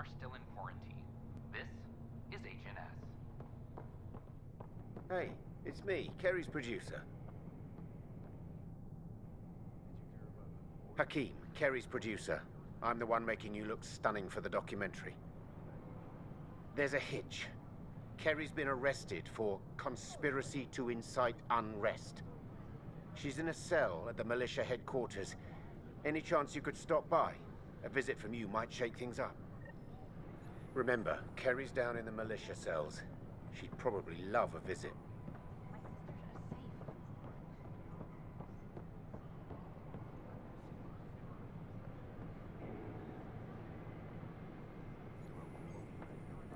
are still in quarantine. This is HNS. Hey, it's me, Kerry's producer. Hakeem, Kerry's producer. I'm the one making you look stunning for the documentary. There's a hitch. Kerry's been arrested for conspiracy to incite unrest. She's in a cell at the militia headquarters. Any chance you could stop by? A visit from you might shake things up. Remember, Kerry's down in the militia cells. She'd probably love a visit.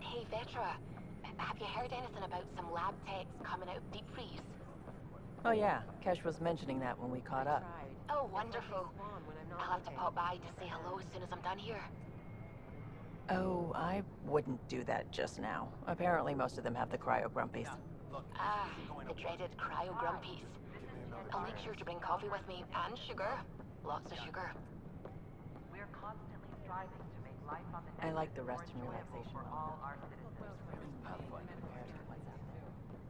Hey, Vetra, have you heard anything about some lab techs coming out of deep freeze? Oh yeah, Kesh was mentioning that when we caught up. Oh, wonderful. I'll have to pop by to say hello as soon as I'm done here. Oh, I wouldn't do that just now. Apparently most of them have the cryo-grumpies. Ah, the dreaded cryo-grumpies. I'll make sure to bring coffee with me, and sugar. Lots of sugar. We're constantly striving to make life on the I net like the rest and more relaxation enjoyable for all our citizens.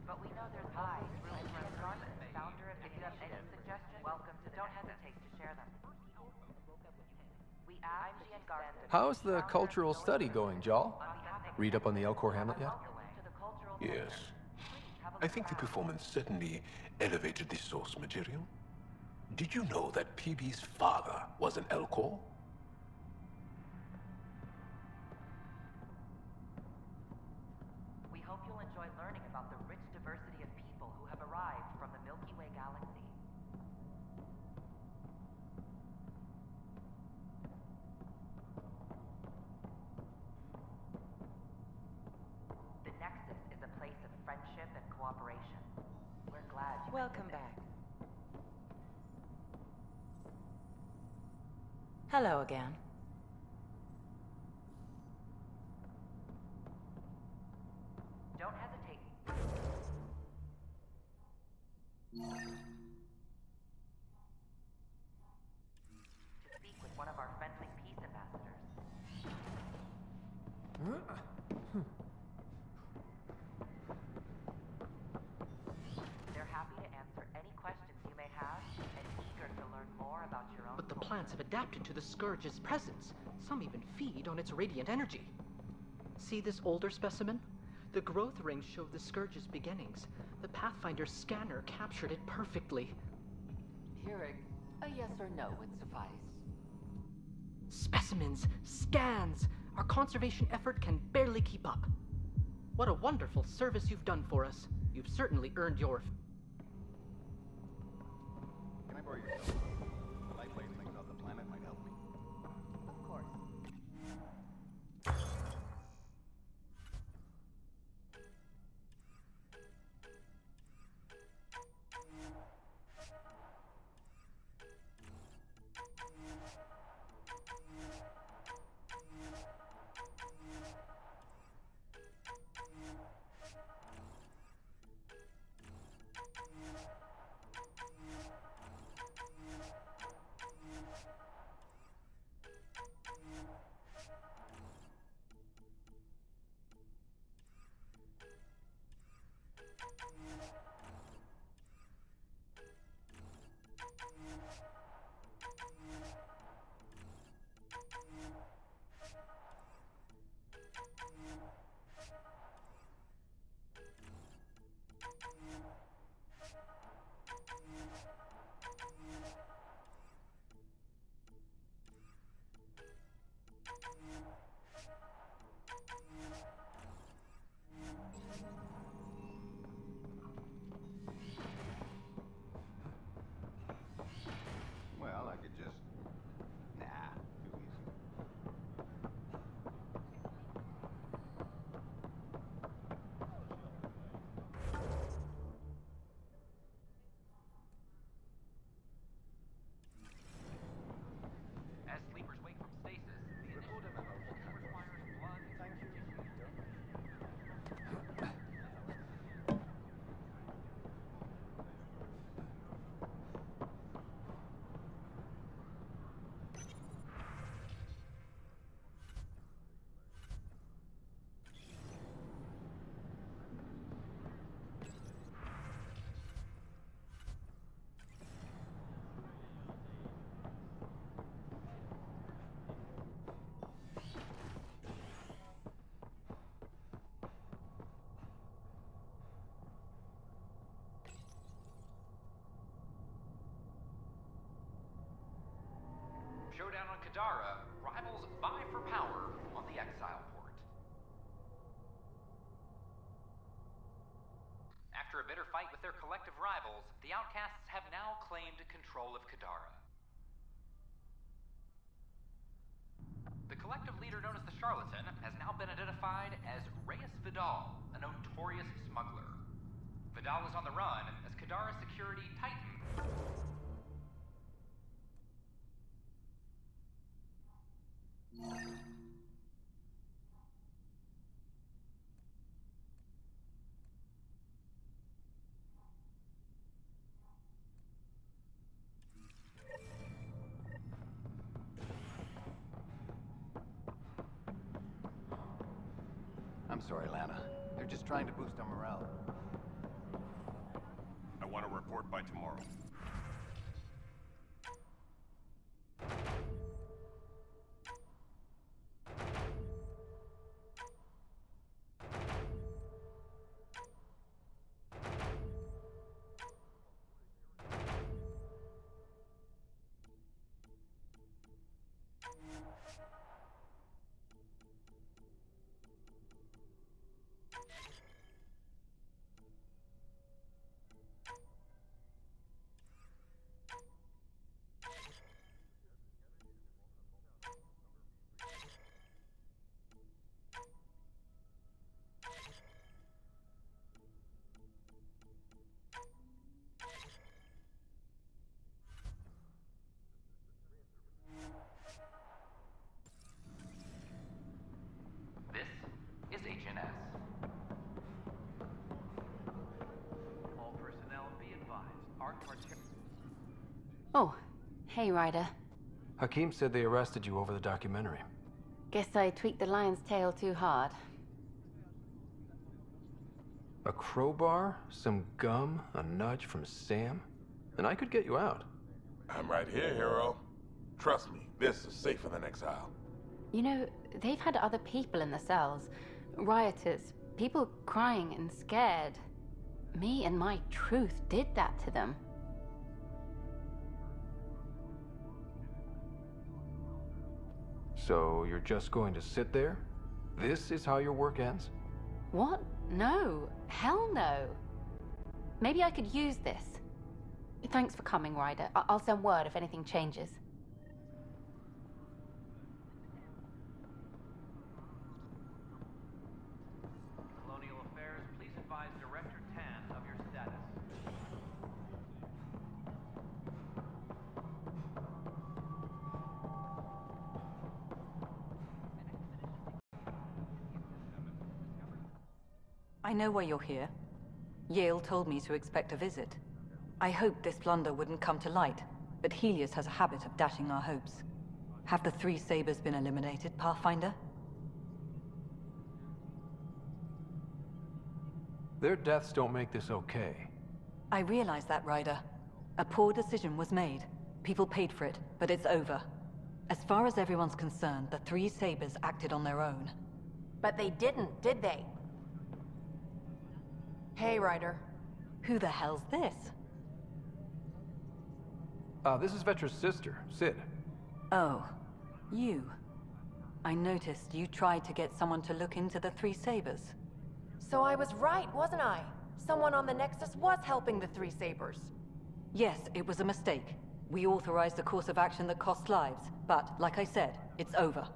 But we know there's high room for improvement. Founder of the initiative, suggestions, welcome to don't hesitate to share them. We ask How's the cultural study going, Jal? Read up on the Elcor Hamlet yet? Yes. I think the performance certainly elevated the source material. Did you know that PB's father was an Elcor? We hope you'll enjoy learning about the rich diversity of people who have arrived from the Milky Way galaxy. The Nexus is a place of friendship and cooperation. We're glad you Welcome back. Hello again. Don't hesitate. To speak with one of our friendly peace ambassadors. They're happy to answer any questions you may have and eager to learn more about your own. But the plants have adapted to the Scourge's presence. Some even feed on its radiant energy. See this older specimen? The growth rings show the Scourge's beginnings. The Pathfinder's scanner captured it perfectly. Hearing a yes or no would suffice. Specimens, scans! Our conservation effort can barely keep up. What a wonderful service you've done for us. You've certainly earned your... Can I borrow your cell? The light waves things off the planet might help me. Of course. Kadara, rivals vie for power on the Exile port. After a bitter fight with their collective rivals, the Outcasts have now claimed control of Kadara. The collective leader known as the Charlatan has now been identified as Reyes Vidal, a notorious smuggler. Vidal is on the run as Kadara security tightens. I'm sorry, Lana. They're just trying to boost our morale. I want to report by tomorrow. This is HNS. All personnel be advised. Our Oh, hey, Ryder. Hakim said they arrested you over the documentary. Guess I tweaked the lion's tail too hard. A crowbar, some gum, a nudge from Sam, and I could get you out. I'm right here, hero. Trust me, this is safer than exile. You know, they've had other people in the cells. Rioters, people crying and scared. Me and my truth did that to them. So you're just going to sit there? This is how your work ends? What? No. Hell no. Maybe I could use this. Thanks for coming, Ryder. I'll send word if anything changes. Colonial Affairs, please advise Director Tan of your status. I know why you're here. Yale told me to expect a visit. I hoped this blunder wouldn't come to light, but Helios has a habit of dashing our hopes. Have the three Sabers been eliminated, Pathfinder? Their deaths don't make this okay. I realize that, Ryder. A poor decision was made. People paid for it, but it's over. As far as everyone's concerned, the three Sabers acted on their own. But they didn't, did they? Hey, Ryder. Who the hell's this? This is Vetra's sister, Sid. Oh, you. I noticed you tried to get someone to look into the three Sabers. So I was right, wasn't I? Someone on the Nexus was helping the three Sabers. Yes, it was a mistake. We authorized a course of action that cost lives, but, like I said, it's over.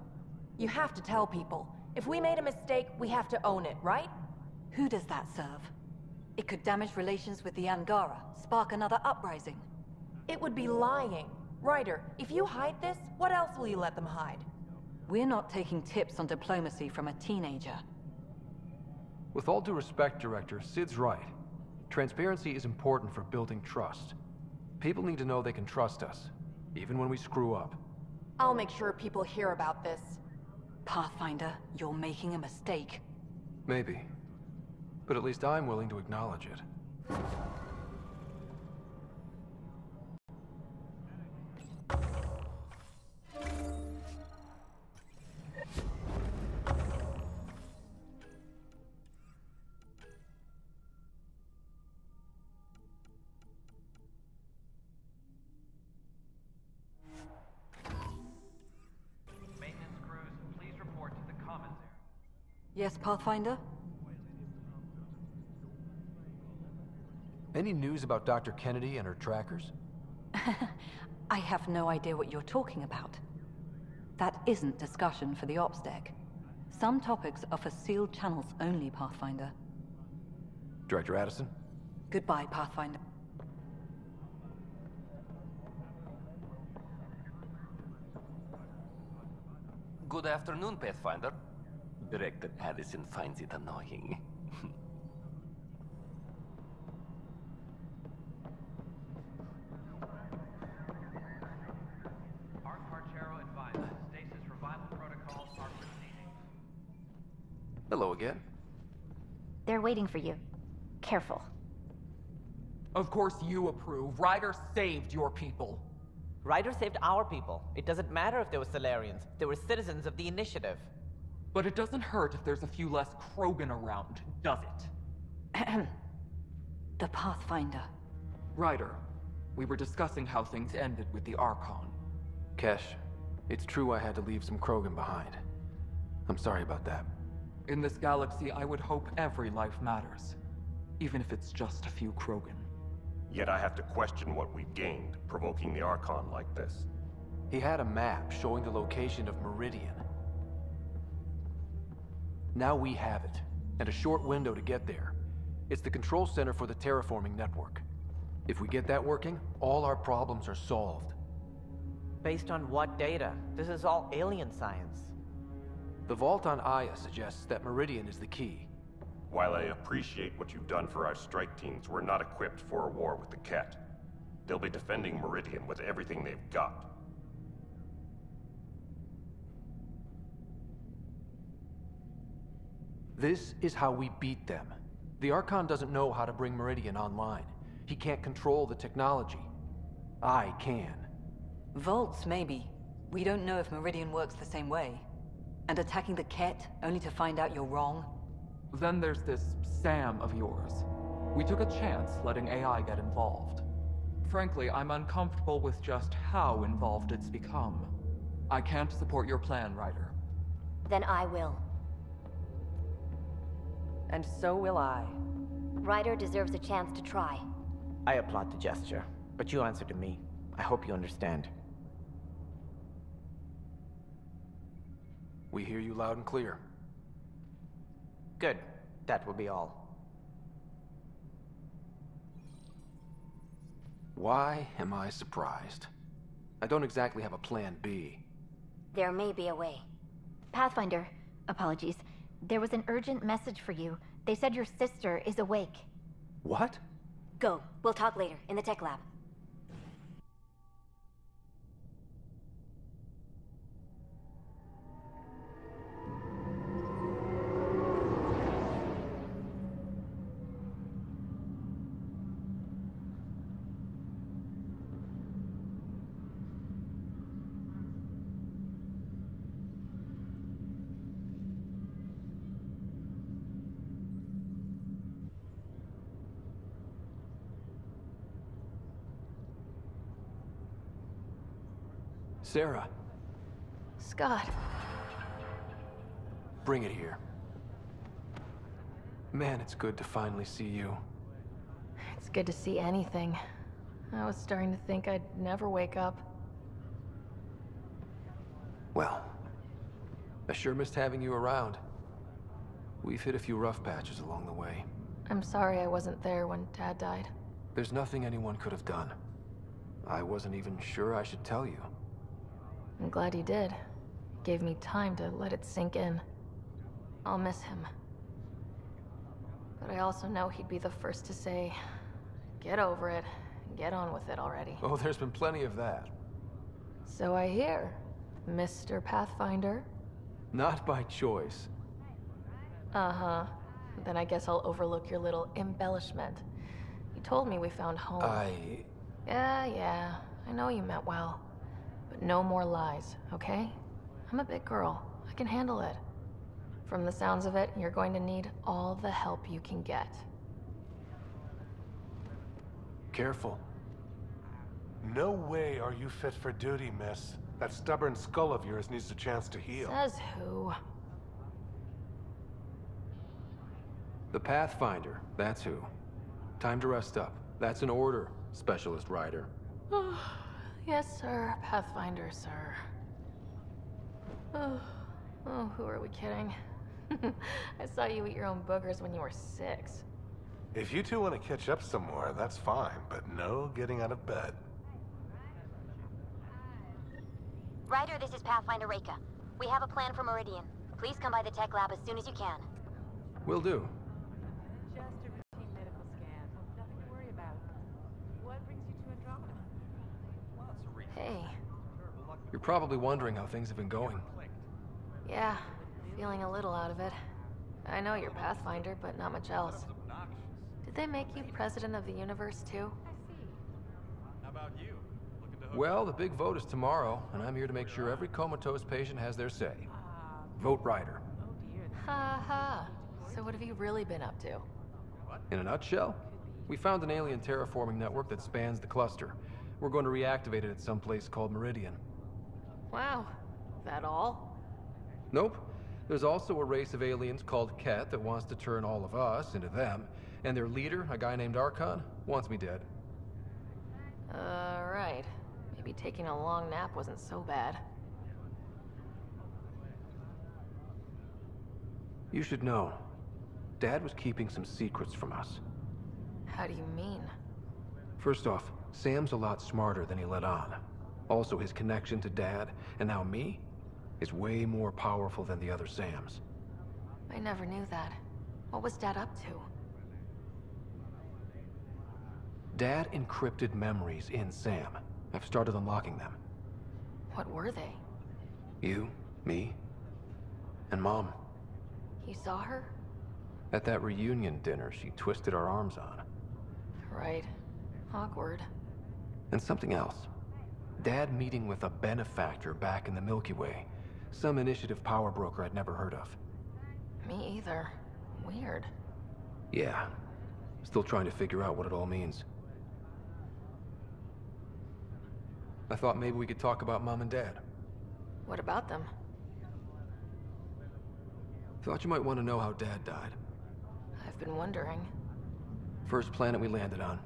You have to tell people. If we made a mistake, we have to own it, right? Who does that serve? It could damage relations with the Angara, spark another uprising. It would be lying. Ryder, if you hide this, what else will you let them hide? We're not taking tips on diplomacy from a teenager. With all due respect, Director, Sid's right. Transparency is important for building trust. People need to know they can trust us, even when we screw up. I'll make sure people hear about this. Pathfinder, you're making a mistake. Maybe. But at least I'm willing to acknowledge it. Yes, Pathfinder? Any news about Dr. Kennedy and her trackers? I have no idea what you're talking about. That isn't discussion for the ops deck. Some topics are for sealed channels only, Pathfinder. Director Addison? Goodbye, Pathfinder. Good afternoon, Pathfinder. Director Addison finds it annoying. Hello again. They're waiting for you. Careful. Of course you approve. Ryder saved your people. Ryder saved our people. It doesn't matter if they were Solarians. They were citizens of the Initiative. But it doesn't hurt if there's a few less Krogan around, does it? The Pathfinder. Ryder, we were discussing how things ended with the Archon. Kesh, it's true I had to leave some Krogan behind. I'm sorry about that. In this galaxy, I would hope every life matters. Even if it's just a few Krogan. Yet I have to question what we've gained, provoking the Archon like this. He had a map showing the location of Meridian. Now we have it, and a short window to get there. It's the control center for the terraforming network. If we get that working, all our problems are solved. Based on what data? This is all alien science. The vault on Aya suggests that Meridian is the key. While I appreciate what you've done for our strike teams, we're not equipped for a war with the Ket. They'll be defending Meridian with everything they've got. This is how we beat them. The Archon doesn't know how to bring Meridian online. He can't control the technology. I can. Vaults, maybe. We don't know if Meridian works the same way. And attacking the Ket, only to find out you're wrong? Then there's this Sam of yours. We took a chance letting AI get involved. Frankly, I'm uncomfortable with just how involved it's become. I can't support your plan, Ryder. Then I will. And so will I. Ryder deserves a chance to try. I applaud the gesture, but you answer to me. I hope you understand. We hear you loud and clear. Good. That will be all. Why am I surprised? I don't exactly have a plan B. There may be a way. Pathfinder, apologies. There was an urgent message for you. They said your sister is awake. What? Go. We'll talk later, in the tech lab. Sarah. Scott. Bring it here. Man, it's good to finally see you. It's good to see anything. I was starting to think I'd never wake up. Well, I sure missed having you around. We've hit a few rough patches along the way. I'm sorry I wasn't there when Dad died. There's nothing anyone could have done. I wasn't even sure I should tell you. I'm glad he did. He gave me time to let it sink in. I'll miss him. But I also know he'd be the first to say, get over it, and get on with it already. Oh, there's been plenty of that. So I hear, Mr. Pathfinder. Not by choice. Uh-huh. Then I guess I'll overlook your little embellishment. You told me we found home. Yeah, I know you meant well. But no more lies, okay? I'm a big girl. I can handle it. From the sounds of it, you're going to need all the help you can get. Careful. No way are you fit for duty, miss. That stubborn skull of yours needs a chance to heal. Says who? The Pathfinder, that's who. Time to rest up. That's an order, Specialist Rider. Yes, sir. Pathfinder, sir. Oh, who are we kidding? I saw you eat your own boogers when you were 6. If you two want to catch up some more, that's fine, but no getting out of bed. Ryder, this is Pathfinder Reika. We have a plan for Meridian. Please come by the tech lab as soon as you can. Will do. Just a routine medical scan. Nothing to worry about. What brings you to Andromeda? Hey. You're probably wondering how things have been going. Yeah, feeling a little out of it. I know you're Pathfinder, but not much else. Did they make you president of the universe, too? How about you? Well, the big vote is tomorrow, and I'm here to make sure every comatose patient has their say. Vote Ryder. Ha ha. So what have you really been up to? In a nutshell, we found an alien terraforming network that spans the cluster. We're going to reactivate it at some place called Meridian. Wow. That all? Nope. There's also a race of aliens called Ket that wants to turn all of us into them, and their leader, a guy named Archon, wants me dead. Right. Maybe taking a long nap wasn't so bad. You should know. Dad was keeping some secrets from us. How do you mean? First off, Sam's a lot smarter than he let on. Also, his connection to Dad, and now me, is way more powerful than the other Sams. I never knew that. What was Dad up to? Dad encrypted memories in Sam. I've started unlocking them. What were they? You, me, and Mom. You saw her? At that reunion dinner she twisted our arms on. Right. Awkward. And something else. Dad meeting with a benefactor back in the Milky Way. Some initiative power broker I'd never heard of. Me either. Weird. Yeah. Still trying to figure out what it all means. I thought maybe we could talk about Mom and Dad. What about them? Thought you might want to know how Dad died. I've been wondering. First planet we landed on.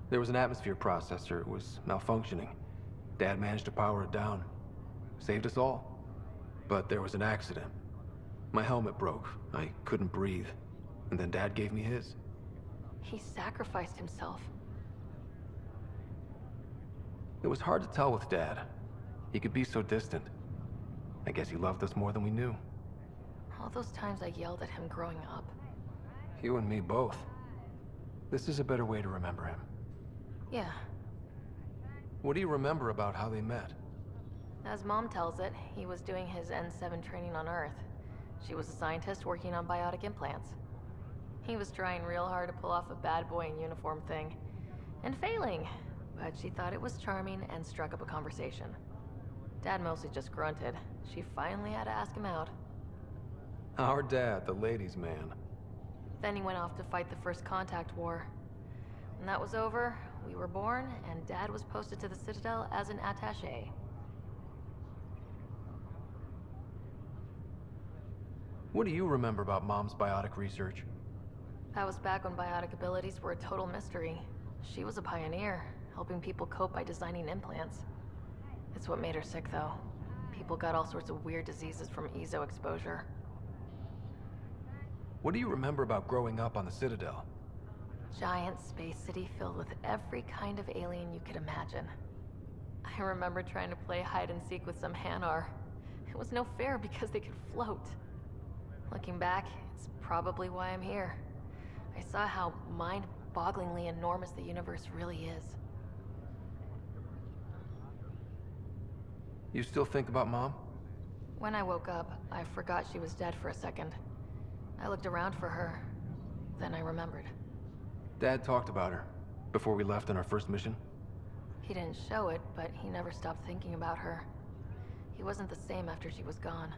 There was an atmosphere processor. It was malfunctioning. Dad managed to power it down. Saved us all. But there was an accident. My helmet broke. I couldn't breathe. And then Dad gave me his. He sacrificed himself. It was hard to tell with Dad. He could be so distant. I guess he loved us more than we knew. All those times I yelled at him growing up. You and me both. This is a better way to remember him. Yeah. What do you remember about how they met? As Mom tells it, he was doing his N7 training on Earth. She was a scientist working on biotic implants. He was trying real hard to pull off a bad boy in uniform thing. And failing. But she thought it was charming and struck up a conversation. Dad mostly just grunted. She finally had to ask him out. Our dad, the ladies' man. Then he went off to fight the First Contact War. When that was over, we were born, and Dad was posted to the Citadel as an attaché. What do you remember about Mom's biotic research? That was back when biotic abilities were a total mystery. She was a pioneer, helping people cope by designing implants. It's what made her sick, though. People got all sorts of weird diseases from EZO exposure. What do you remember about growing up on the Citadel? Giant space city filled with every kind of alien you could imagine. I remember trying to play hide and seek with some Hanar. It was no fair because they could float. Looking back, it's probably why I'm here. I saw how mind-bogglingly enormous the universe really is. You still think about Mom? When I woke up, I forgot she was dead for a second. I looked around for her. Then I remembered. Dad talked about her before we left on our first mission. He didn't show it, but he never stopped thinking about her. He wasn't the same after she was gone.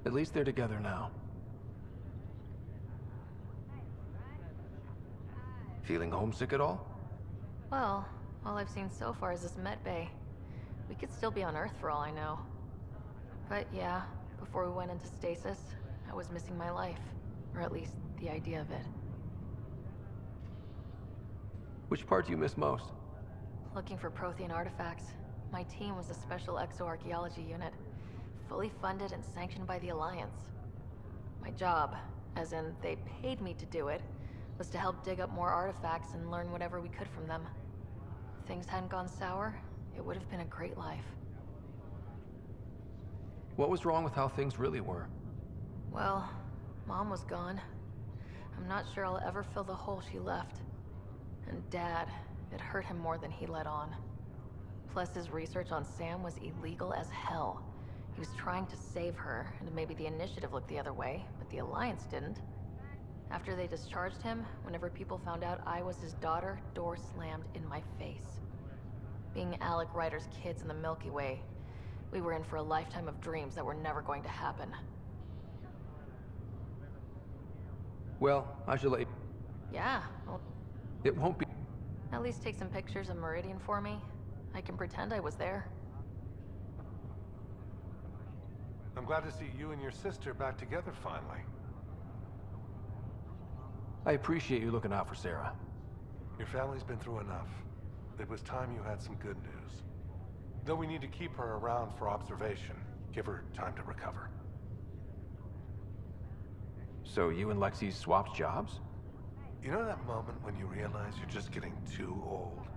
At least they're together now. Feeling homesick at all? Well, all I've seen so far is this med bay. We could still be on Earth for all I know. But yeah, before we went into stasis, I was missing my life. Or at least the idea of it. Which part do you miss most? Looking for Prothean artifacts. My team was a special exoarchaeology unit, fully funded and sanctioned by the Alliance. My job, as in they paid me to do it, was to help dig up more artifacts and learn whatever we could from them. If things hadn't gone sour, it would have been a great life. What was wrong with how things really were? Well, Mom was gone. I'm not sure I'll ever fill the hole she left. And Dad, it hurt him more than he let on. Plus, his research on Sam was illegal as hell. He was trying to save her, and maybe the Initiative looked the other way, but the Alliance didn't. After they discharged him, whenever people found out I was his daughter, door slammed in my face. Being Alec Ryder's kids in the Milky Way, we were in for a lifetime of dreams that were never going to happen. Well, I should let you... Yeah, well... It won't be... At least take some pictures of Meridian for me. I can pretend I was there. I'm glad to see you and your sister back together finally. I appreciate you looking out for Sarah. Your family's been through enough. It was time you had some good news. Though we need to keep her around for observation. Give her time to recover. So you and Lexi swapped jobs? You know that moment when you realize you're just getting too old?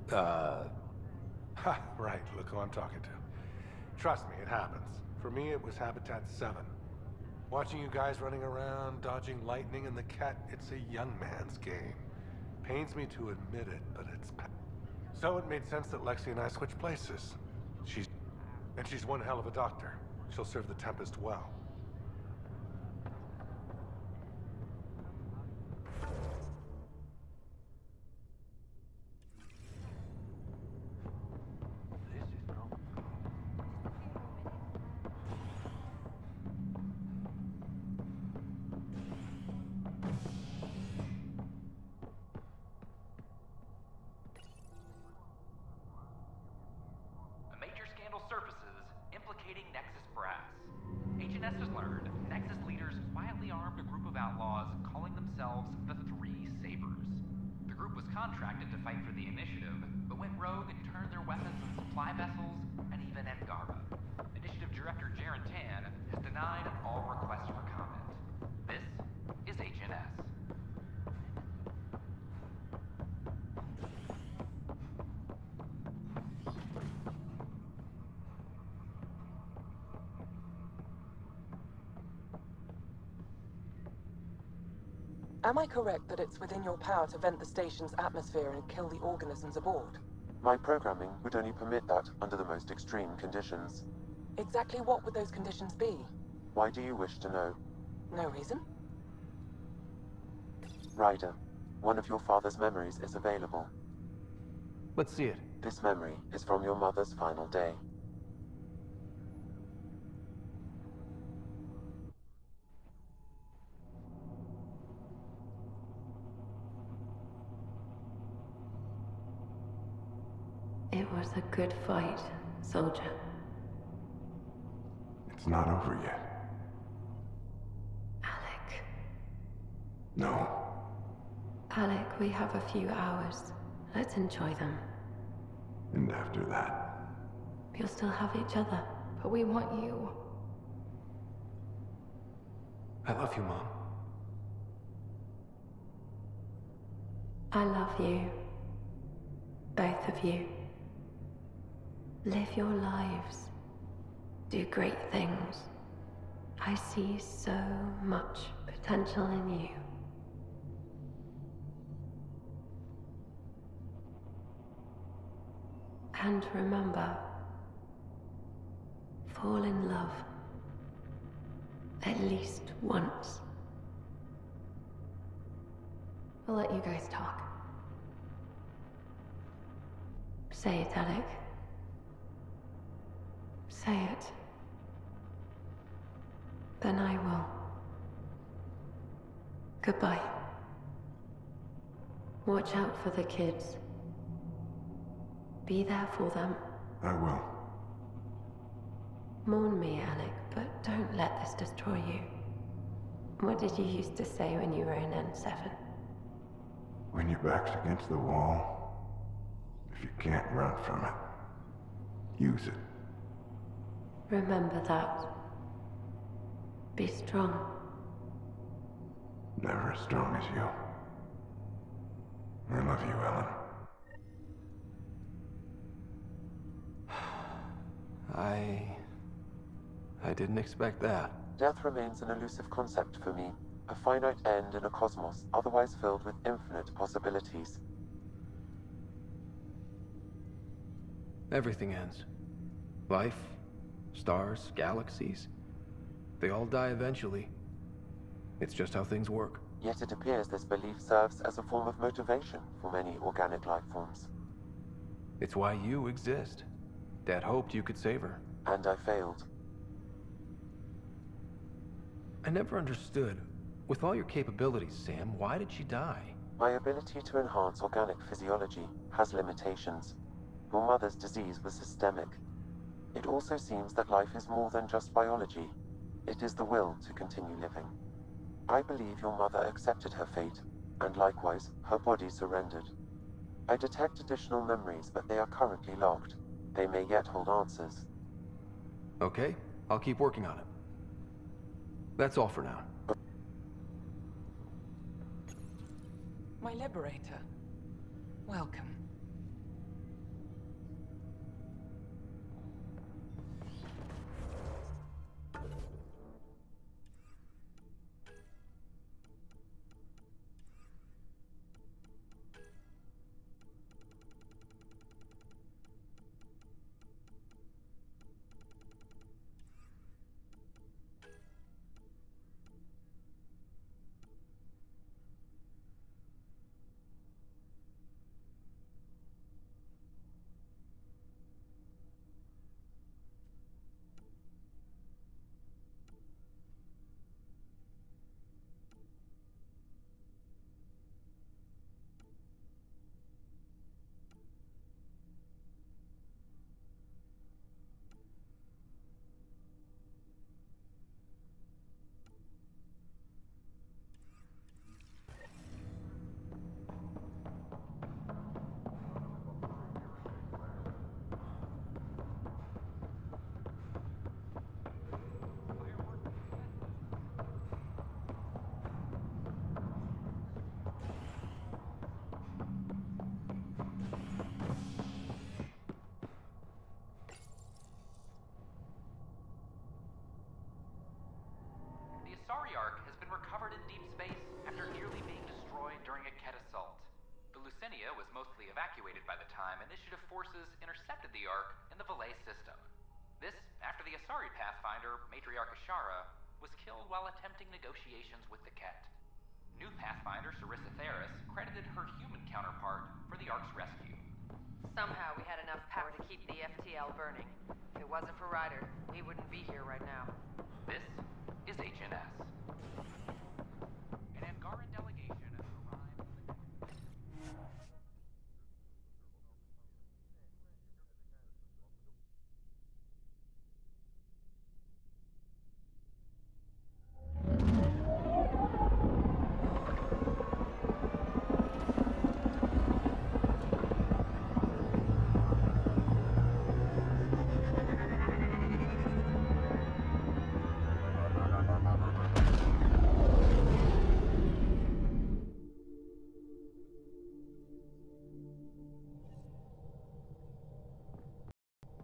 Ha, right, look who I'm talking to. Trust me, it happens. For me, it was Habitat 7. Watching you guys running around, dodging lightning and the cat, it's a young man's game. Pains me to admit it, but it's... So it made sense that Lexi and I switched places. She's one hell of a doctor. She'll serve the Tempest well. Surfaces implicating Nexus brass. H&S has learned Nexus leaders quietly armed a group of outlaws calling themselves the Three Sabers. The group was contracted to fight for the Initiative, but went rogue and turned their weapons on supply vessels and even Angara. Initiative Director Jaren Tan has denied all requests for comment. This is H&S. Am I correct that it's within your power to vent the station's atmosphere and kill the organisms aboard? My programming would only permit that under the most extreme conditions. Exactly what would those conditions be? Why do you wish to know? No reason. Ryder, one of your father's memories is available. Let's see it. This memory is from your mother's final day. It was a good fight, soldier. It's not over yet. Alec. No. Alec, we have a few hours. Let's enjoy them. And after that? We'll still have each other. But we want you. I love you, Mom. I love you. Both of you. Live your lives. Do great things. I see so much potential in you. And remember, fall in love. At least once. I'll let you guys talk. Say it, Alec. Say it. Then I will. Goodbye. Watch out for the kids. Be there for them. I will. Mourn me, Alec, but don't let this destroy you. What did you used to say when you were in N7? When your back's against the wall, if you can't run from it, use it. Remember that. Be strong. Never as strong as you. I love you, Ellen. I didn't expect that. Death remains an elusive concept for me. A finite end in a cosmos otherwise filled with infinite possibilities. Everything ends. Life, stars, galaxies. They all die eventually. It's just how things work. Yet it appears this belief serves as a form of motivation for many organic life forms. It's why you exist. Dad hoped you could save her. And I failed. I never understood. With all your capabilities, Sam, why did she die? My ability to enhance organic physiology has limitations. Your mother's disease was systemic. It also seems that life is more than just biology. It is the will to continue living. I believe your mother accepted her fate, and likewise, her body surrendered. I detect additional memories, but they are currently locked. They may yet hold answers. Okay, I'll keep working on it. That's all for now. My liberator. Welcome. Asari Ark has been recovered in deep space after nearly being destroyed during a Ket assault. The Lucinia was mostly evacuated by the time Initiative forces intercepted the Ark in the Valet system. This after the Asari Pathfinder, Matriarch Ashara, was killed while attempting negotiations with the Ket. New Pathfinder Sarissa Theris credited her human counterpart for the Ark's rescue. Somehow we had enough power to keep the FTL burning. If it wasn't for Ryder, we wouldn't be here right now. This is HNS. An Angaran delegation arrived.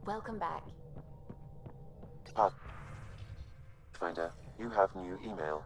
Welcome back. Pathfinder, you have new email.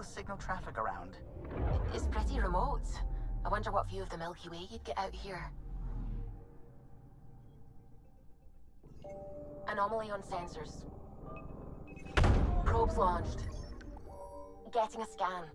signal traffic around? It's pretty remote. I wonder what view of the Milky Way you'd get out here. Anomaly on sensors. Probes launched. Getting a scan.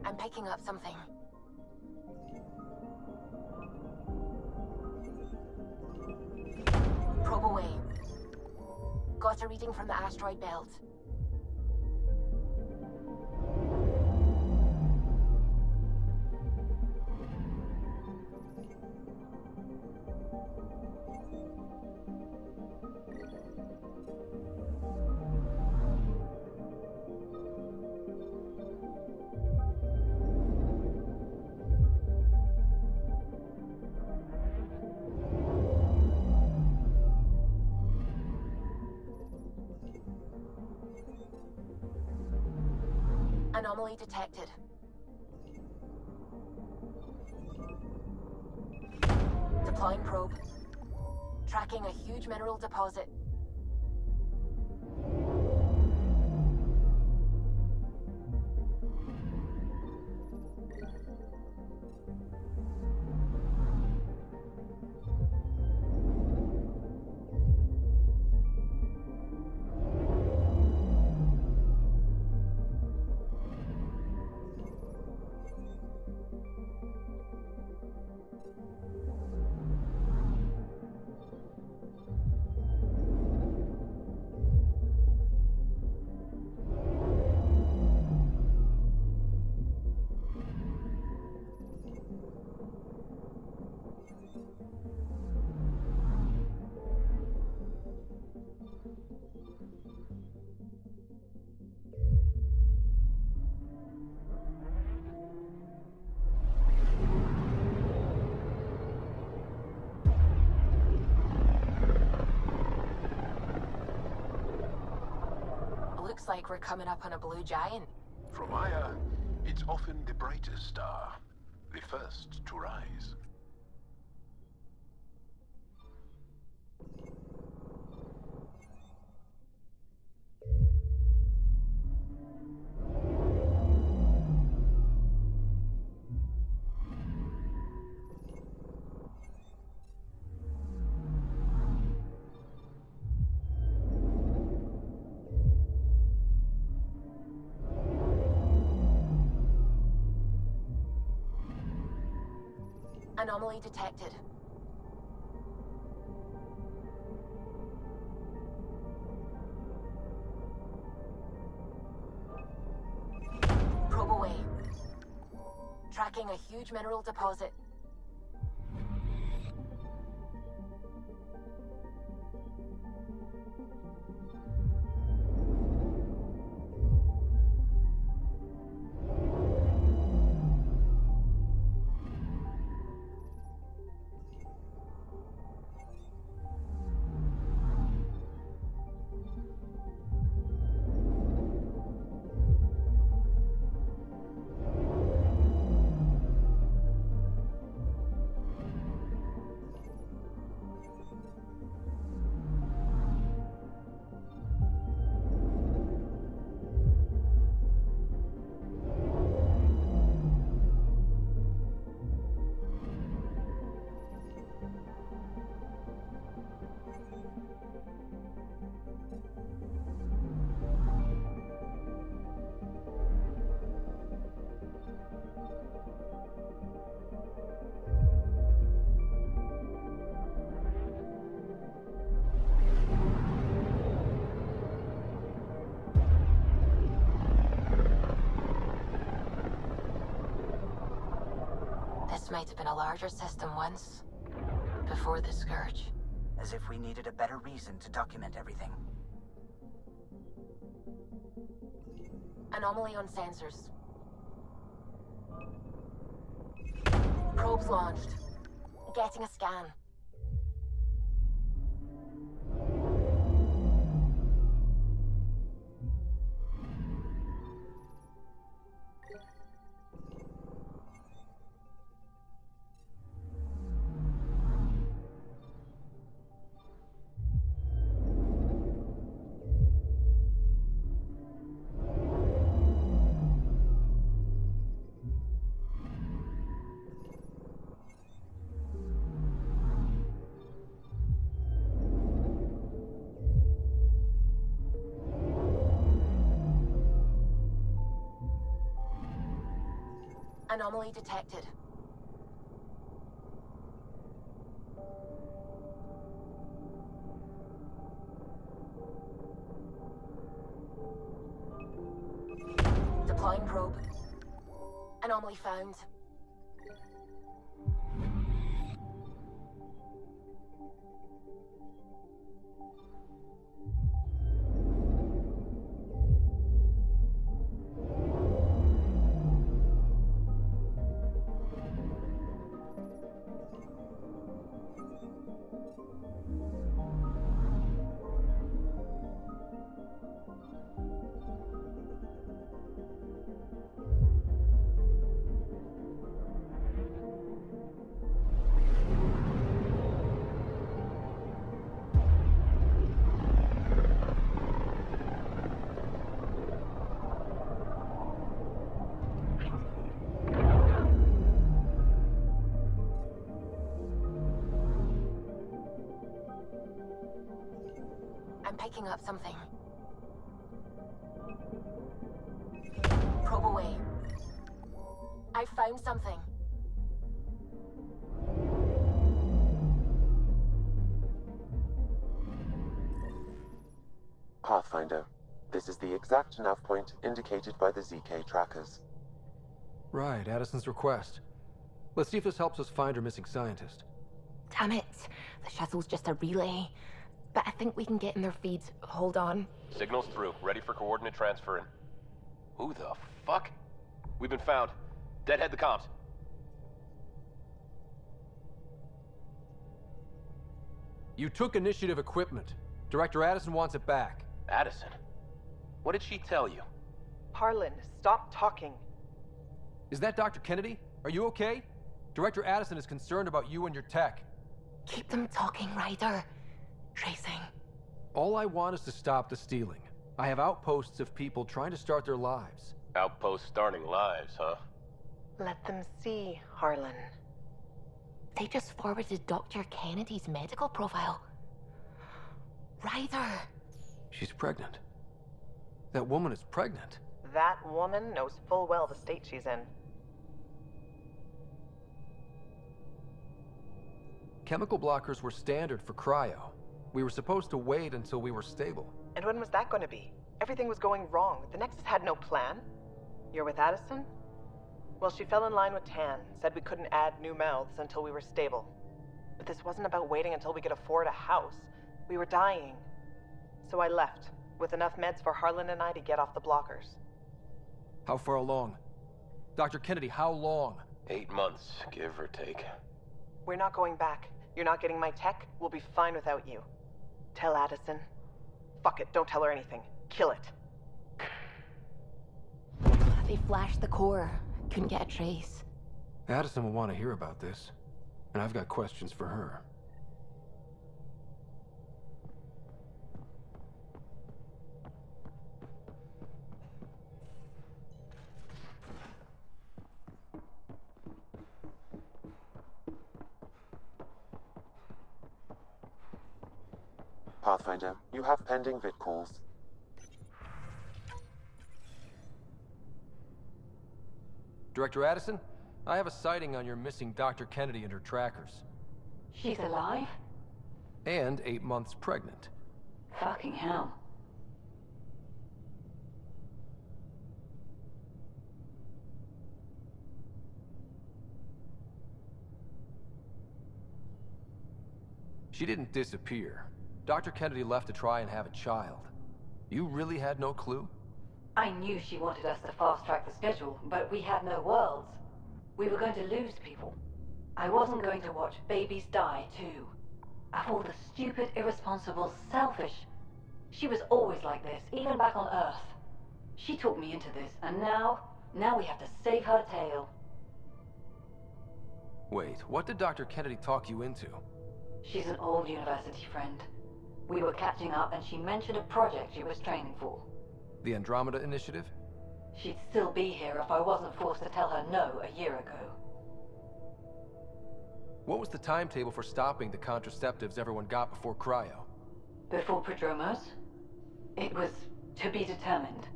I'm picking up something. Probe away. Got a reading from the asteroid belt. Anomaly detected. Deploying probe. Tracking a huge mineral deposit. Looks like we're coming up on a blue giant. From Aya, it's often the brightest star, the first to rise. Anomaly detected. Probe away. Tracking a huge mineral deposit. This might have been a larger system once, before the Scourge. As if we needed a better reason to document everything. Anomaly on sensors. Probes launched. Getting a scan. Anomaly detected. Deploying probe. Anomaly found. I'm picking up something. Probe away. I found something. Pathfinder, this is the exact nav point indicated by the ZK trackers. Right, Addison's request. Let's see if this helps us find her missing scientist. Damn it. The shuttle's just a relay. But I think we can get in their feeds. Hold on. Signal's through. Ready for coordinate transferring. Who the fuck? We've been found. Deadhead the comms. You took initiative equipment. Director Addison wants it back. Addison? What did she tell you? Harlan, stop talking. Is that Dr. Kennedy? Are you okay? Director Addison is concerned about you and your tech. Keep them talking, Ryder. Tracing. All I want is to stop the stealing. I have outposts of people trying to start their lives. Outposts starting lives, huh? Let them see, Harlan. They just forwarded Dr. Kennedy's medical profile. Ryder. She's pregnant. That woman is pregnant. That woman knows full well the state she's in. Chemical blockers were standard for cryo. We were supposed to wait until we were stable. And when was that going to be? Everything was going wrong. The Nexus had no plan. You're with Addison? Well, she fell in line with Tan, said we couldn't add new mouths until we were stable. But this wasn't about waiting until we could afford a house. We were dying. So I left, with enough meds for Harlan and I to get off the blockers. How far along? Dr. Kennedy, how long? 8 months, give or take. We're not going back. You're not getting my tech. We'll be fine without you. Tell Addison. Fuck it, don't tell her anything. Kill it. They flashed the core. Couldn't get a trace. Addison will want to hear about this. And I've got questions for her. Pathfinder, you have pending vid calls. Director Addison, I have a sighting on your missing Dr. Kennedy and her trackers. She's alive? And 8 months pregnant. Fucking hell. She didn't disappear. Dr. Kennedy left to try and have a child. You really had no clue? I knew she wanted us to fast-track the schedule, but we had no worlds. We were going to lose people. I wasn't going to watch babies die, too. Of all the stupid, irresponsible, selfish... She was always like this, even back on Earth. She talked me into this, and now we have to save her tail. Wait, what did Dr. Kennedy talk you into? She's an old university friend. We were catching up, and she mentioned a project she was training for. The Andromeda Initiative? She'd still be here if I wasn't forced to tell her no a year ago. What was the timetable for stopping the contraceptives everyone got before cryo? Before Prodromos? It was to be determined.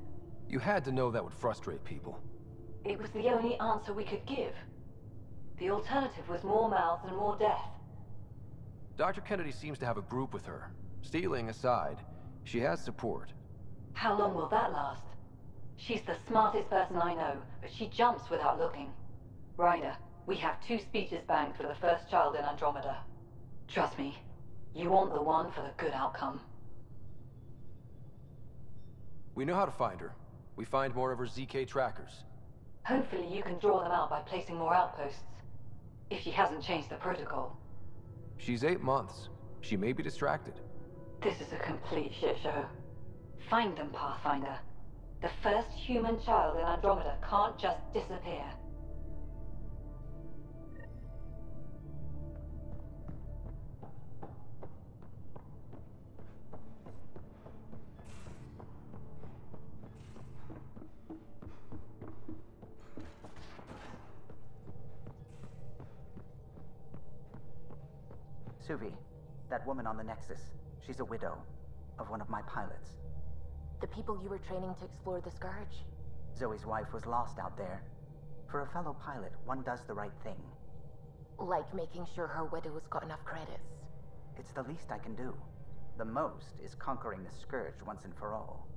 You had to know that would frustrate people. It was the only answer we could give. The alternative was more mouths and more death. Dr. Kennedy seems to have a group with her. Stealing aside, she has support. How long will that last? She's the smartest person I know, but she jumps without looking. Ryder, we have 2 speeches banked for the first child in Andromeda. Trust me, you want the one for the good outcome. We know how to find her. We find more of her ZK trackers. Hopefully you can draw them out by placing more outposts. If she hasn't changed the protocol. She's 8 months. She may be distracted. This is a complete shit show. Find them, Pathfinder. The first human child in Andromeda can't just disappear. Suvi, that woman on the Nexus, she's a widow of one of my pilots. The people you were training to explore the Scourge? Zoe's wife was lost out there. For a fellow pilot, one does the right thing. Like making sure her widow's got enough credits? It's the least I can do. The most is conquering the Scourge once and for all.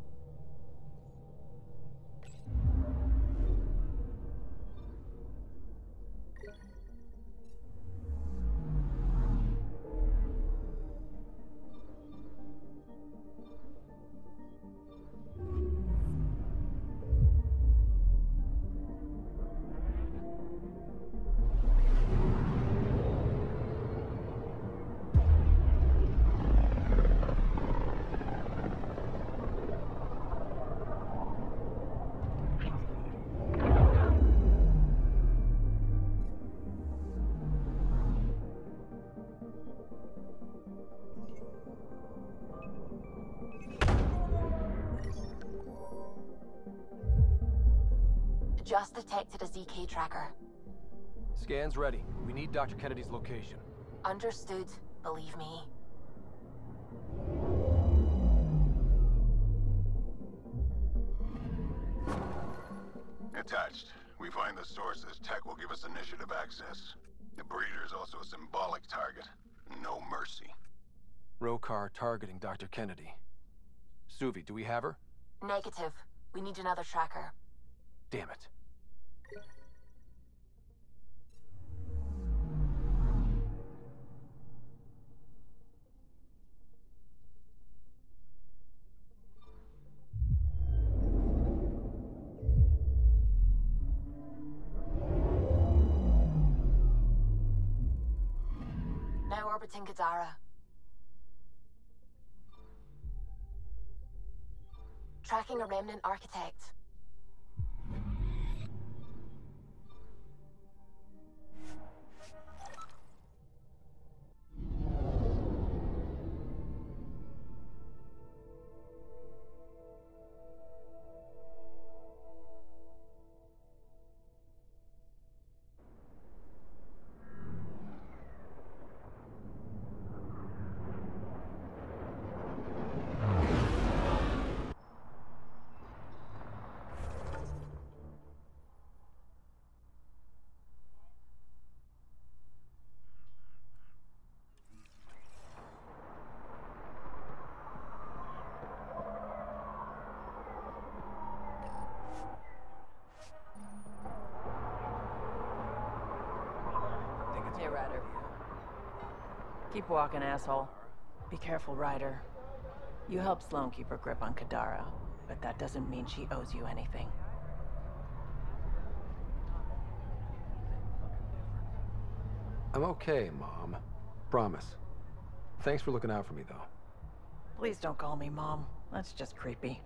Just detected a ZK tracker. Scan's ready. We need Dr. Kennedy's location. Understood, believe me. Attached. We find the source. This tech will give us initiative access. The breeder is also a symbolic target. No mercy. Rokar targeting Dr. Kennedy. Suvi, do we have her? Negative. We need another tracker. Damn it. Now orbiting Kadara. Tracking a remnant architect. Hey, Ryder. Keep walking, asshole. Be careful, Ryder. You helped Sloane keep her grip on Kadara, but that doesn't mean she owes you anything. I'm okay, Mom. Promise. Thanks for looking out for me, though. Please don't call me Mom. That's just creepy.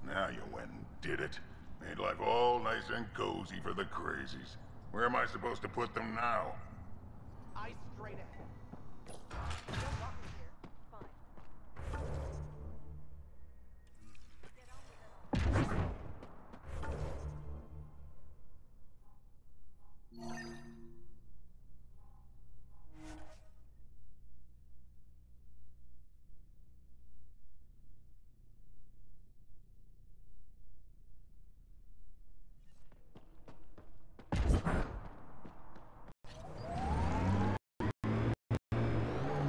Now you went and did it. Made life all nice and cozy for the crazies. Where am I supposed to put them now? Eyes straight ahead.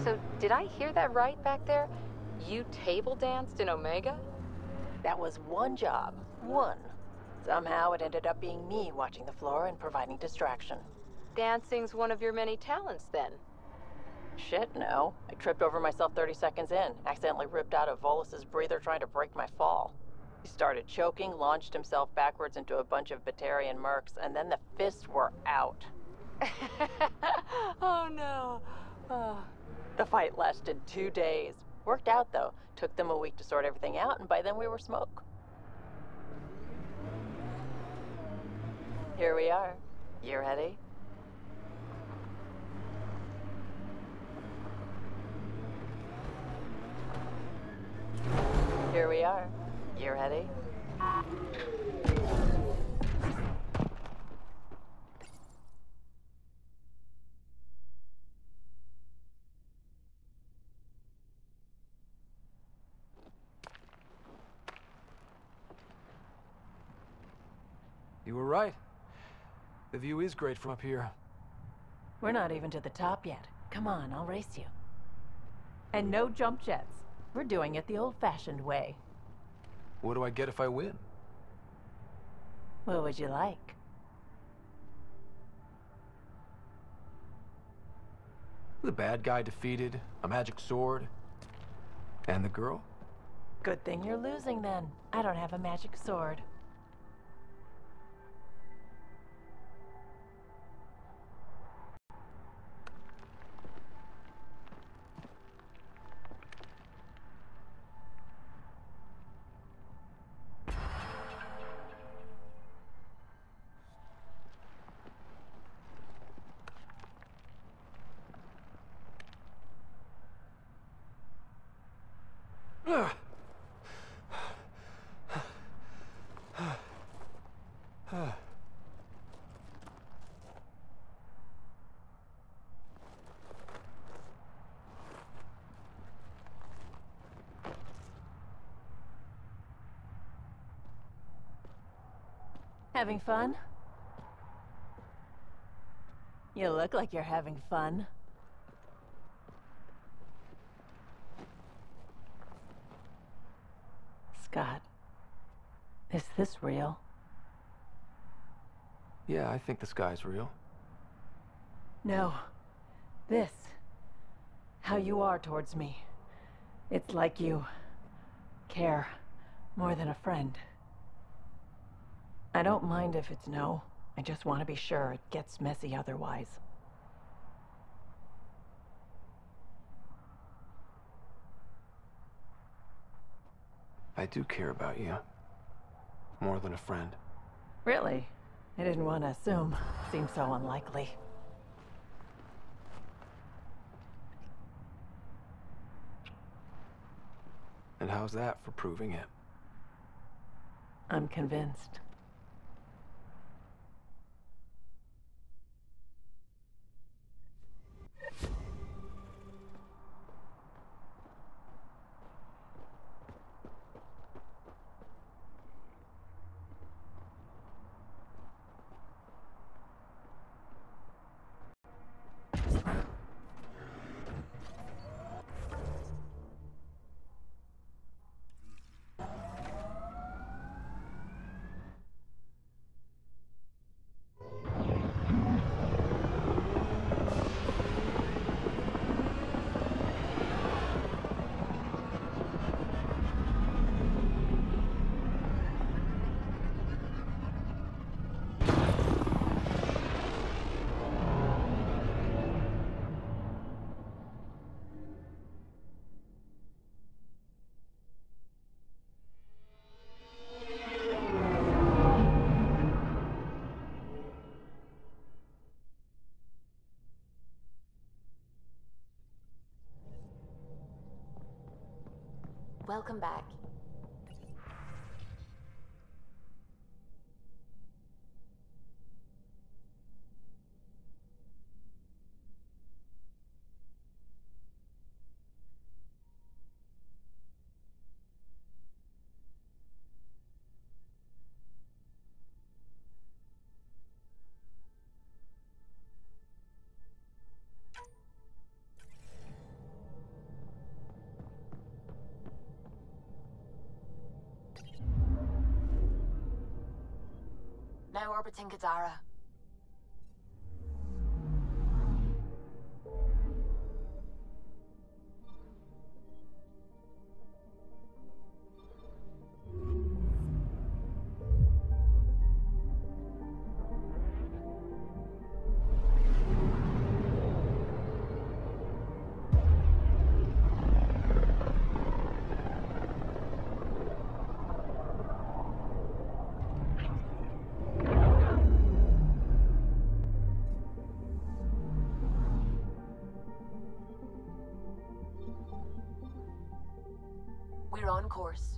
So, did I hear that right back there? You table danced in Omega? That was one job. One. Somehow it ended up being me watching the floor and providing distraction. Dancing's one of your many talents, then. Shit, no. I tripped over myself 30 seconds in, accidentally ripped out of Volus's breather trying to break my fall. He started choking, launched himself backwards into a bunch of Batarian mercs, and then the fists were out. Oh, no. Oh. The fight lasted 2 days. Worked out, though. Took them a week to sort everything out, and by then we were smoke. Here we are. You ready? Here we are. You ready? You were right. The view is great from up here. We're not even to the top yet. Come on, I'll race you. And no jump jets. We're doing it the old-fashioned way. What do I get if I win? What would you like? The bad guy defeated, a magic sword, and the girl? Good thing you're losing, then. I don't have a magic sword. Having fun? You look like you're having fun. Scott, is this real? Yeah, I think the sky's real. No. This. How you are towards me. It's like you care more than a friend. I don't mind if it's no. I just want to be sure it gets messy otherwise. I do care about you. More than a friend. Really? I didn't want to assume. Seems so unlikely. And how's that for proving it? I'm convinced. Welcome back. Now orbiting Kadara. We're on course.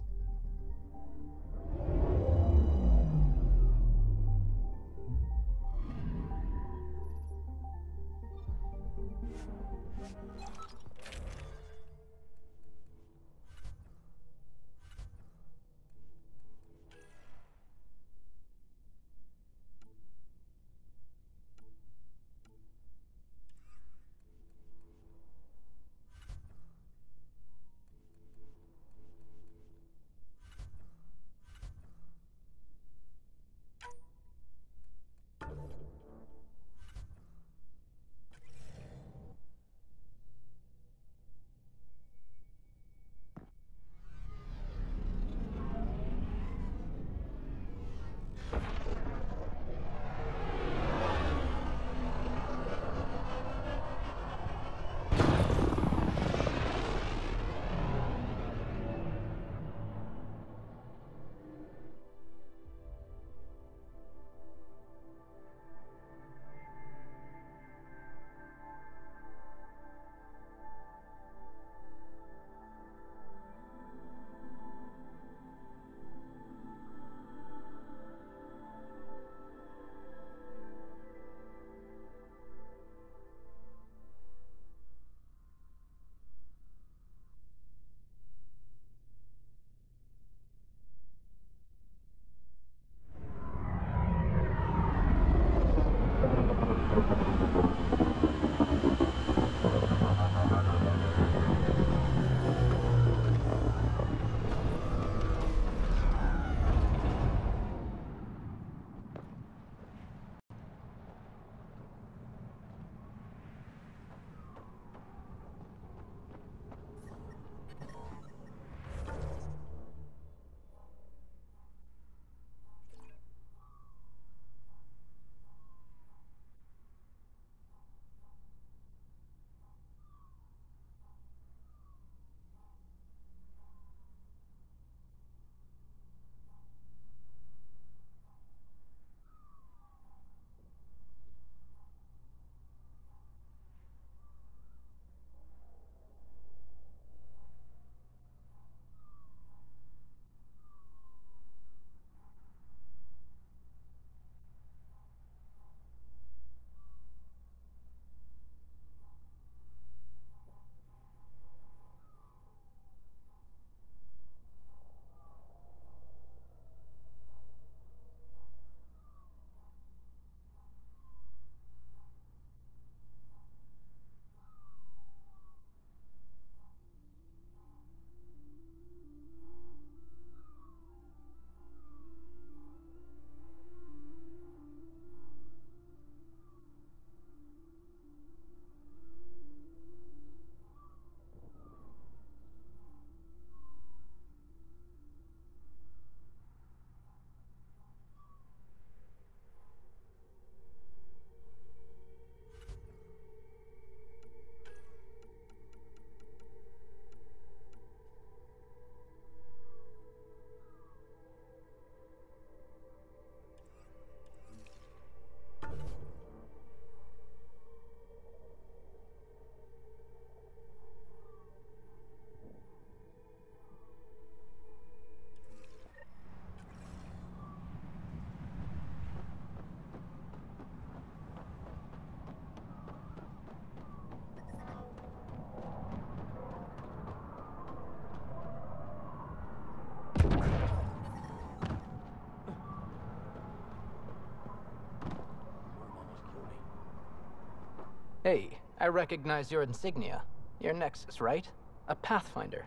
Hey, I recognize your insignia. You're Nexus, right? A Pathfinder.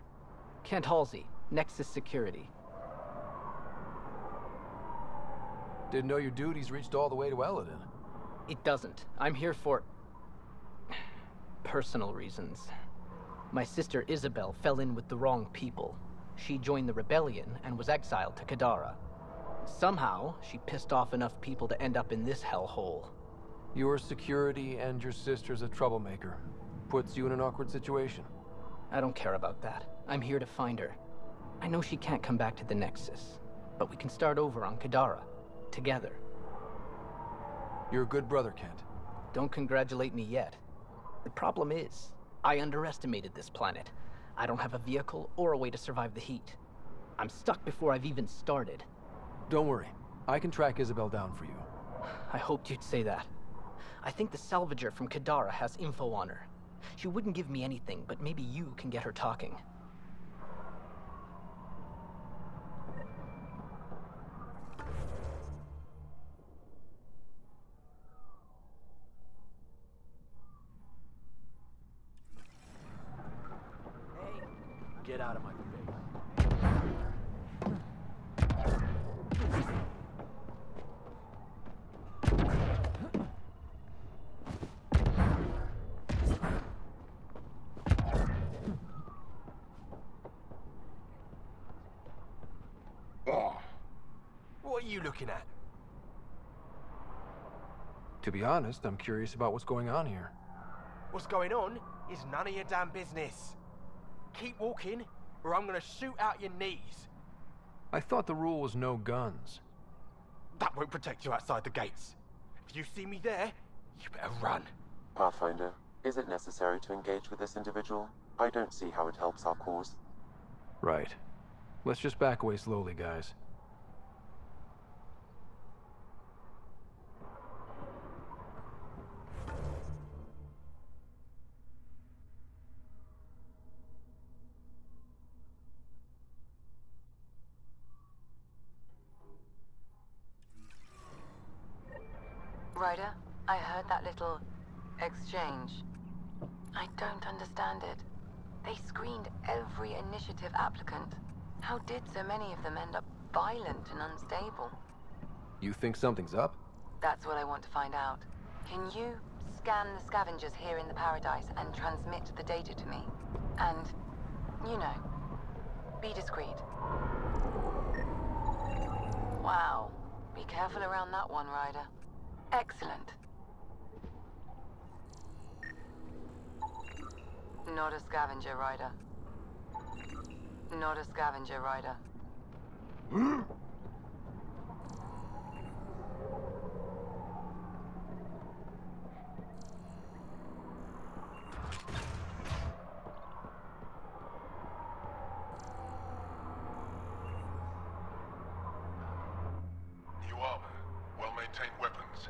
Kent Halsey, Nexus Security. Didn't know your duties reached all the way to Eladin. It doesn't. I'm here for... personal reasons. My sister Isabel fell in with the wrong people. She joined the rebellion and was exiled to Kadara. Somehow, she pissed off enough people to end up in this hellhole. Your security and your sister's a troublemaker. Puts you in an awkward situation. I don't care about that. I'm here to find her. I know she can't come back to the Nexus, but we can start over on Kadara. Together. You're a good brother, Kent. Don't congratulate me yet. The problem is, I underestimated this planet. I don't have a vehicle or a way to survive the heat. I'm stuck before I've even started. Don't worry. I can track Isabel down for you. I hoped you'd say that. I think the salvager from Kadara has info on her. She wouldn't give me anything, but maybe you can get her talking. Get out of my face. What are you looking at? To be honest, I'm curious about what's going on here. What's going on is none of your damn business. Keep walking, or I'm gonna shoot out your knees. I thought the rule was no guns. That won't protect you outside the gates. If you see me there, you better run. Pathfinder, is it necessary to engage with this individual? I don't see how it helps our cause. Right. Let's just back away slowly, guys. Ryder, I heard that little exchange. I don't understand it. They screened every initiative applicant. How did so many of them end up violent and unstable? You think something's up? That's what I want to find out. Can you scan the scavengers here in the Paradise and transmit the data to me? And, you know, be discreet. Wow. Be careful around that one, Ryder. Excellent. Not a scavenger, Ryder. Not a scavenger, Ryder. New armor, well-maintained weapons.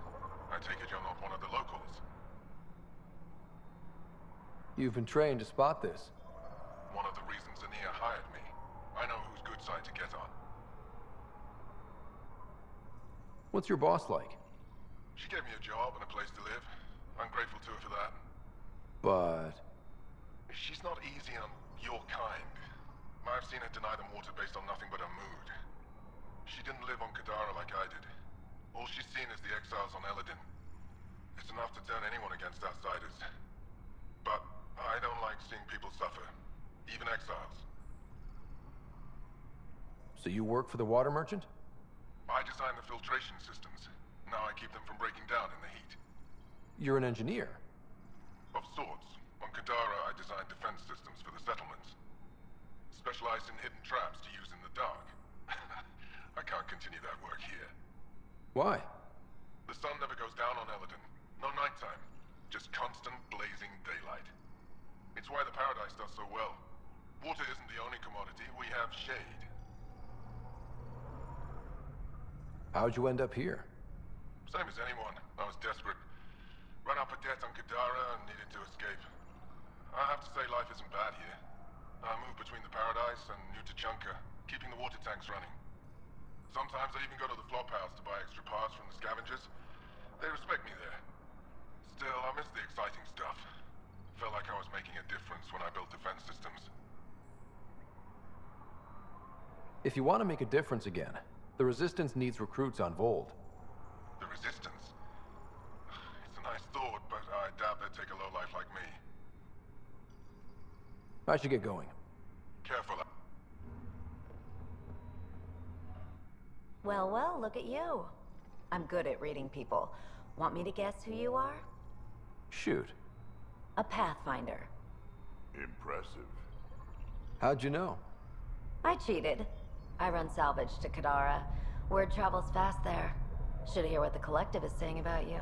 I take it you're not one of the locals. You've been trained to spot this. One of the reasons Ania hired me. I know whose good side to get on. What's your boss like? She gave me a job and a place to live. I'm grateful to her for that. But... She's not easy on your kind. I've seen her deny them water based on nothing but her mood. She didn't live on Kadara like I did. All she's seen is the exiles on Eladin. It's enough to turn anyone against outsiders. But I don't like seeing people suffer. Even exiles. So you work for the water merchant? I design the filtration systems. Now I keep them from breaking down in the heat. You're an engineer? Of sorts. On Kadara, I design defense systems for the settlements. Specialized in hidden traps to use in the dark. I can't continue that work here. Why? The sun never goes down on Eladin. No nighttime. Just constant blazing daylight. It's why the Paradise does so well. Water isn't the only commodity. We have shade. How'd you end up here? Same as anyone. I was desperate. Ran up a debt on Kadara and needed to escape. I have to say life isn't bad here. I move between the Paradise and New Tuchanka, keeping the water tanks running. Sometimes I even go to the flop house to buy extra parts from the scavengers. They respect me there. Still, I miss the exciting stuff. Felt like I was making a difference when I built defense systems. If you want to make a difference again, the Resistance needs recruits on Vold. The Resistance? It's a nice thought, but I doubt they'd take a lowlife like me. I should get going. Careful. Well, well, look at you. I'm good at reading people. Want me to guess who you are? Shoot. A Pathfinder. Impressive. How'd you know? I cheated. I run salvage to Kadara. Word travels fast there. Should hear what the Collective is saying about you.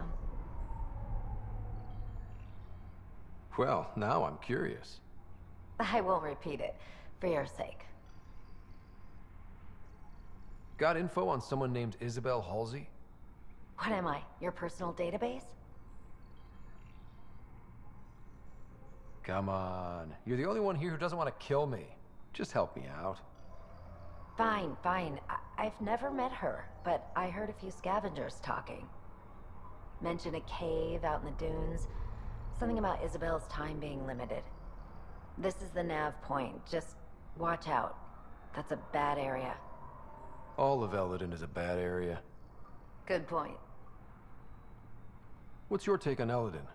Well, now I'm curious. I won't repeat it, for your sake. Got info on someone named Isabel Halsey? What am I, your personal database? Come on. You're the only one here who doesn't want to kill me. Just help me out. Fine, fine. I've never met her, but I heard a few scavengers talking. Mentioned a cave out in the dunes. Something about Isabel's time being limited. This is the nav point. Just watch out. That's a bad area. All of Eldon is a bad area. Good point. What's your take on Eldon?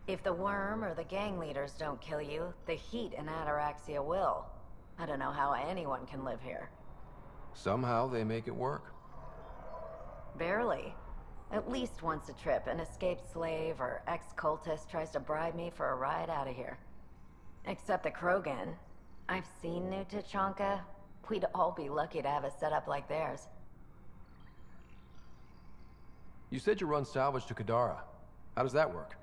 If the worm or the gang leaders don't kill you, the heat in Ataraxia will. I don't know how anyone can live here. Somehow they make it work. Barely. At least once a trip, an escaped slave or ex-cultist tries to bribe me for a ride out of here. Except the Krogan. I've seen New Tachanka. We'd all be lucky to have a setup like theirs. You said you run salvage to Kadara. How does that work?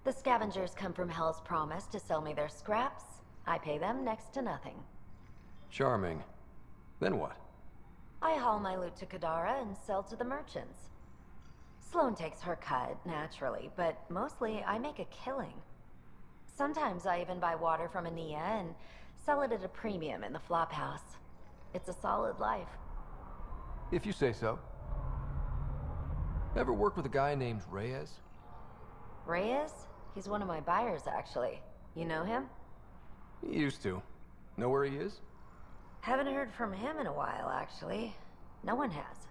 The scavengers come from Hell's Promise to sell me their scraps. I pay them next to nothing. Charming. Then what? I haul my loot to Kadara and sell to the merchants. Sloane takes her cut, naturally, but mostly I make a killing. Sometimes I even buy water from Ania and sell it at a premium in the flophouse. It's a solid life. If you say so. Ever worked with a guy named Reyes? Reyes? He's one of my buyers, actually. You know him? He used to. Know where he is? Haven't heard from him in a while, actually. No one has.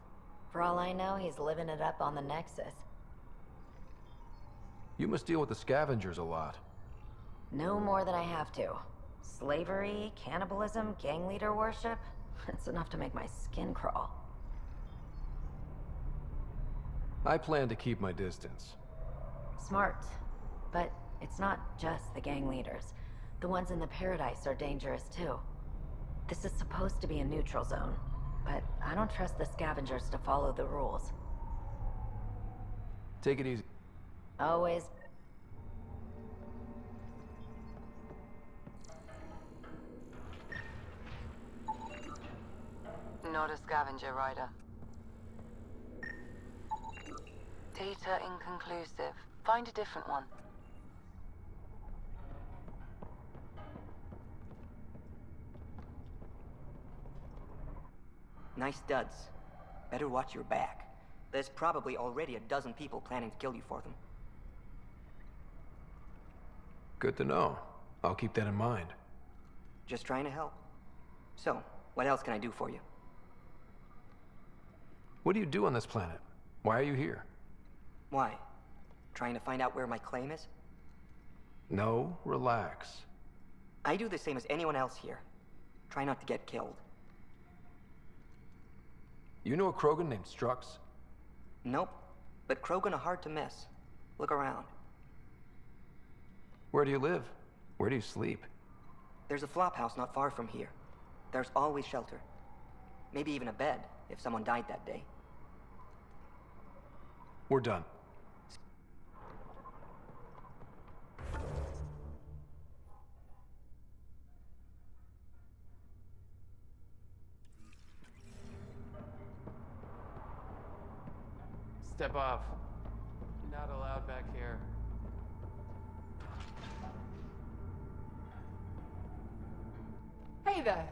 For all I know, he's living it up on the Nexus. You must deal with the scavengers a lot. No more than I have to. Slavery, cannibalism, gang leader worship. It's enough to make my skin crawl. I plan to keep my distance. Smart. But it's not just the gang leaders. The ones in the Paradise are dangerous too. This is supposed to be a neutral zone, but I don't trust the scavengers to follow the rules. Take it easy. Always. Not a scavenger rider. Data inconclusive. Find a different one. Nice duds. Better watch your back. There's probably already a dozen people planning to kill you for them. Good to know. I'll keep that in mind. Just trying to help. So, what else can I do for you? What do you do on this planet? Why are you here? Why? Trying to find out where my claim is? No, relax. I do the same as anyone else here. Try not to get killed. You know a Krogan named Strux? Nope. But Krogan are hard to miss. Look around. Where do you live? Where do you sleep? There's a flophouse not far from here. There's always shelter. Maybe even a bed, if someone died that day. We're done. Step off. Not allowed back here. Hey there.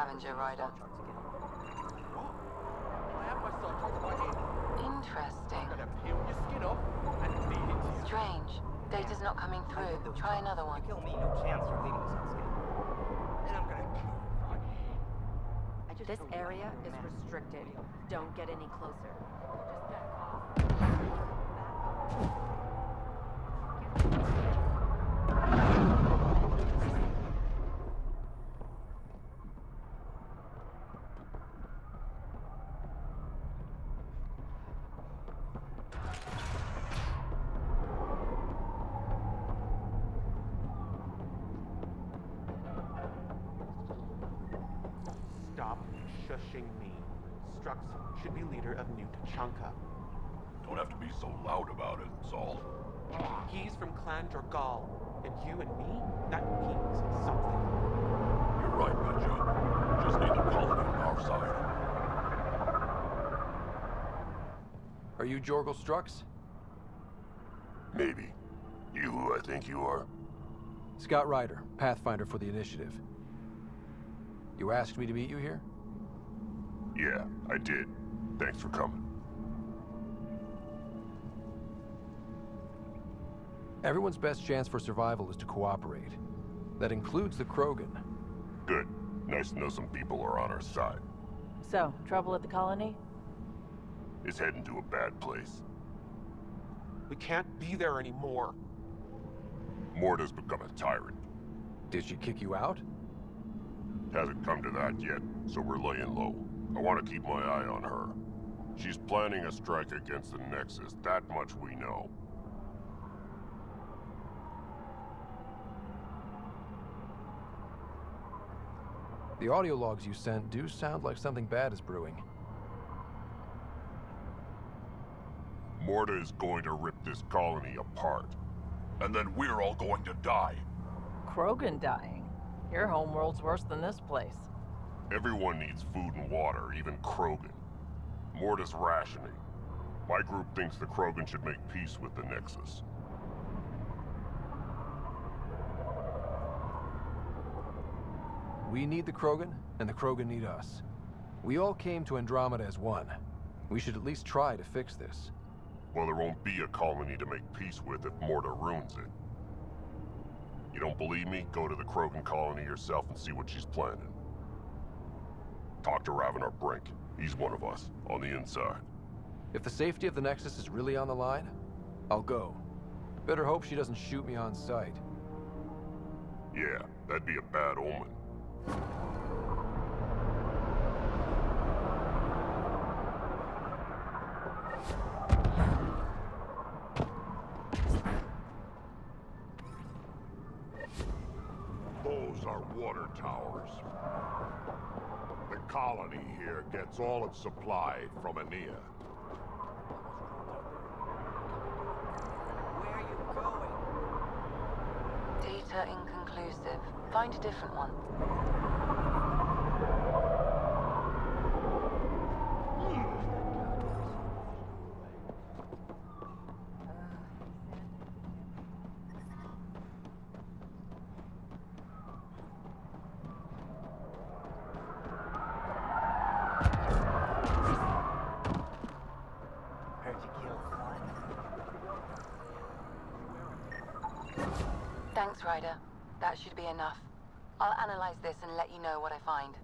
scavenger, Ryder. I have my star charts in my head. Interesting. I'm gonna peel your skin off and feed it to you. Strange. Data's not coming through. Try another one. Kill me, no chance you're leaving this unscathed. And I'm gonna kill you. This area is restricted. Don't get any closer. Stop shushing me. Strux should be leader of New Tachanka. Don't have to be so loud about it, Saul. He's from Clan Jorgal, and you and me, that means something. You're right, Betcha. Just need the colony on our side. Are you Jorgal Strux? Maybe. You who I think you are? Scott Ryder, Pathfinder for the Initiative. You asked me to meet you here? Yeah, I did. Thanks for coming. Everyone's best chance for survival is to cooperate. That includes the Krogan. Good. Nice to know some people are on our side. So, trouble at the colony? It's heading to a bad place. We can't be there anymore. Morta's become a tyrant. Did she kick you out? Hasn't come to that yet, so we're laying low. I want to keep my eye on her. She's planning a strike against the Nexus, that much we know. The audio logs you sent do sound like something bad is brewing. Morta is going to rip this colony apart. And then we're all going to die. Krogan dying? Your homeworld's worse than this place. Everyone needs food and water, even Krogan. Morta's rationing. My group thinks the Krogan should make peace with the Nexus. We need the Krogan, and the Krogan need us. We all came to Andromeda as one. We should at least try to fix this. Well, there won't be a colony to make peace with if Morta ruins it. You don't believe me? Go to the Krogan colony yourself and see what she's planning. Talk to Ravenar Brink. He's one of us, on the inside. If the safety of the Nexus is really on the line, I'll go. Better hope she doesn't shoot me on sight. Yeah, that'd be a bad omen. Those are water towers. The colony here gets all its supply from Anea. Where are you going? Data inconclusive. Find a different one. Thanks, Ryder. That should be enough. I'll analyze this and let you know what I find.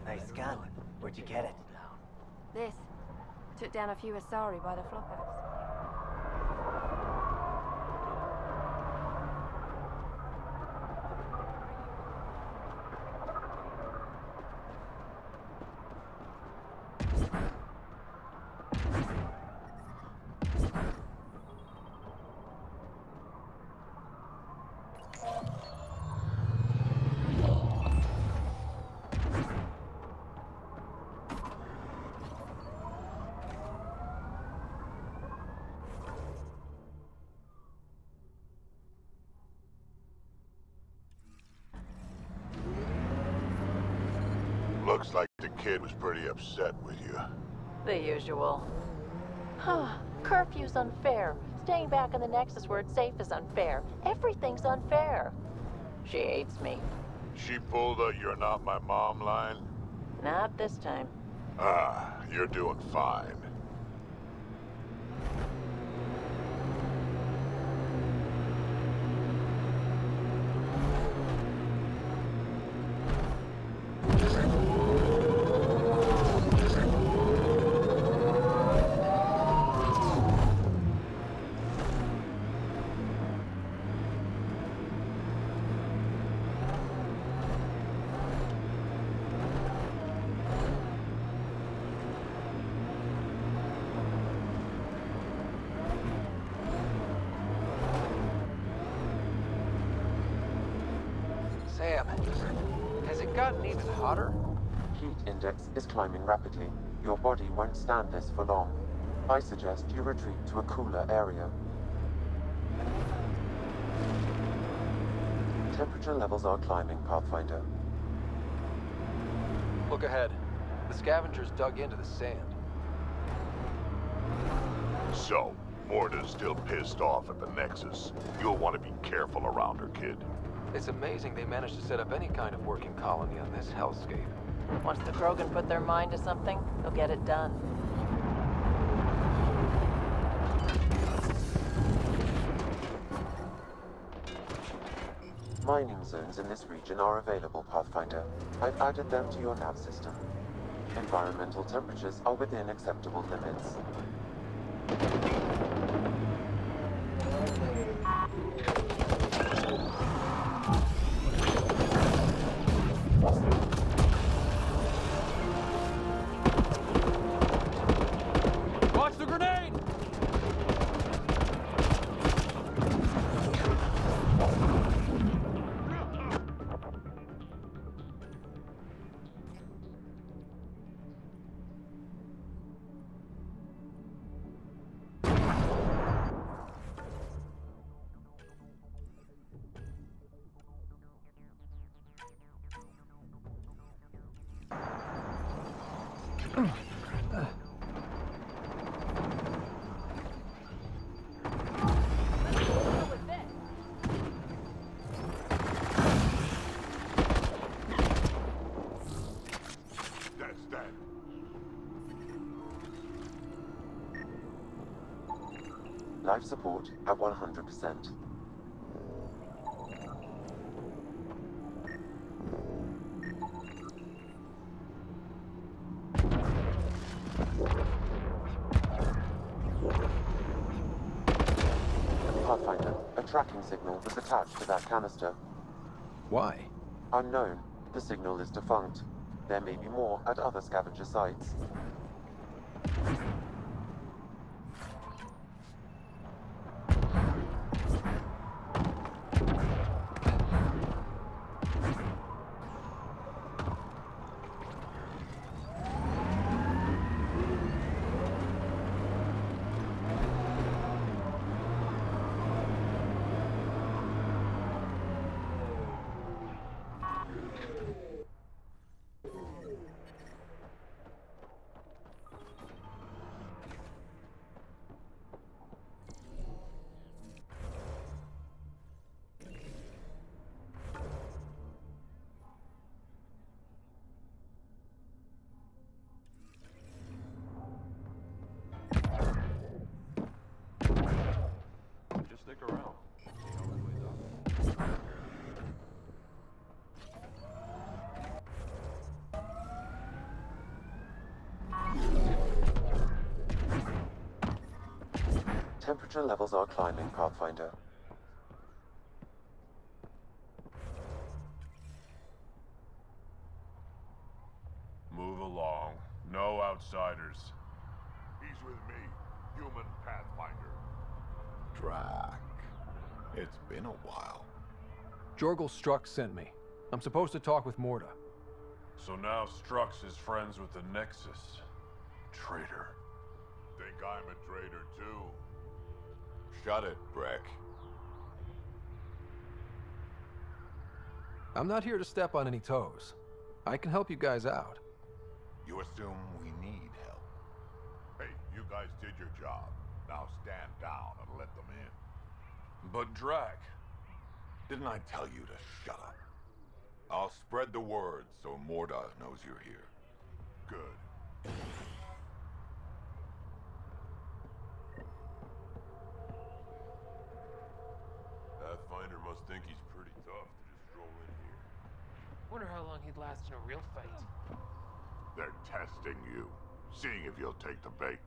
Nice gun. Where'd you get it? This. Took down a few Asari by the flophouse. The kid was pretty upset with you. The usual. Curfew's unfair. Staying back in the Nexus where it's safe is unfair. Everything's unfair. She hates me. She pulled a "you're not my mom" line? Not this time. Ah, you're doing fine. Sam, has it gotten even hotter? Heat index is climbing rapidly. Your body won't stand this for long. I suggest you retreat to a cooler area. Temperature levels are climbing, Pathfinder. Look ahead. The scavengers dug into the sand. So, Morta's still pissed off at the Nexus. You'll want to be careful around her, kid. It's amazing they managed to set up any kind of working colony on this hellscape. Once the Krogan put their mind to something, they'll get it done. Mining zones in this region are available, Pathfinder. I've added them to your nav system. Environmental temperatures are within acceptable limits. Watch the grenade! Life support at 100%. Pathfinder, a tracking signal was attached to that canister. Why? Unknown. The signal is defunct. There may be more at other scavenger sites. Just stick around. See how this plays out. Temperature levels are climbing, Pathfinder. Move along. No outsiders. He's with me, human Pathfinder. Drac. It's been a while. Jorgel Strux sent me. I'm supposed to talk with Morta. So now Strux is friends with the Nexus. Traitor. Think I'm a traitor too? Shut it, Breck. I'm not here to step on any toes. I can help you guys out. You assume we need help. Hey, you guys did your job. Now stand down and let them in. But Drac, didn't I tell you to shut up? I'll spread the word so Morda knows you're here. Good. Pathfinder must think he's pretty tough to just stroll in here. Wonder how long he'd last in a real fight. They're testing you, seeing if you'll take the bait.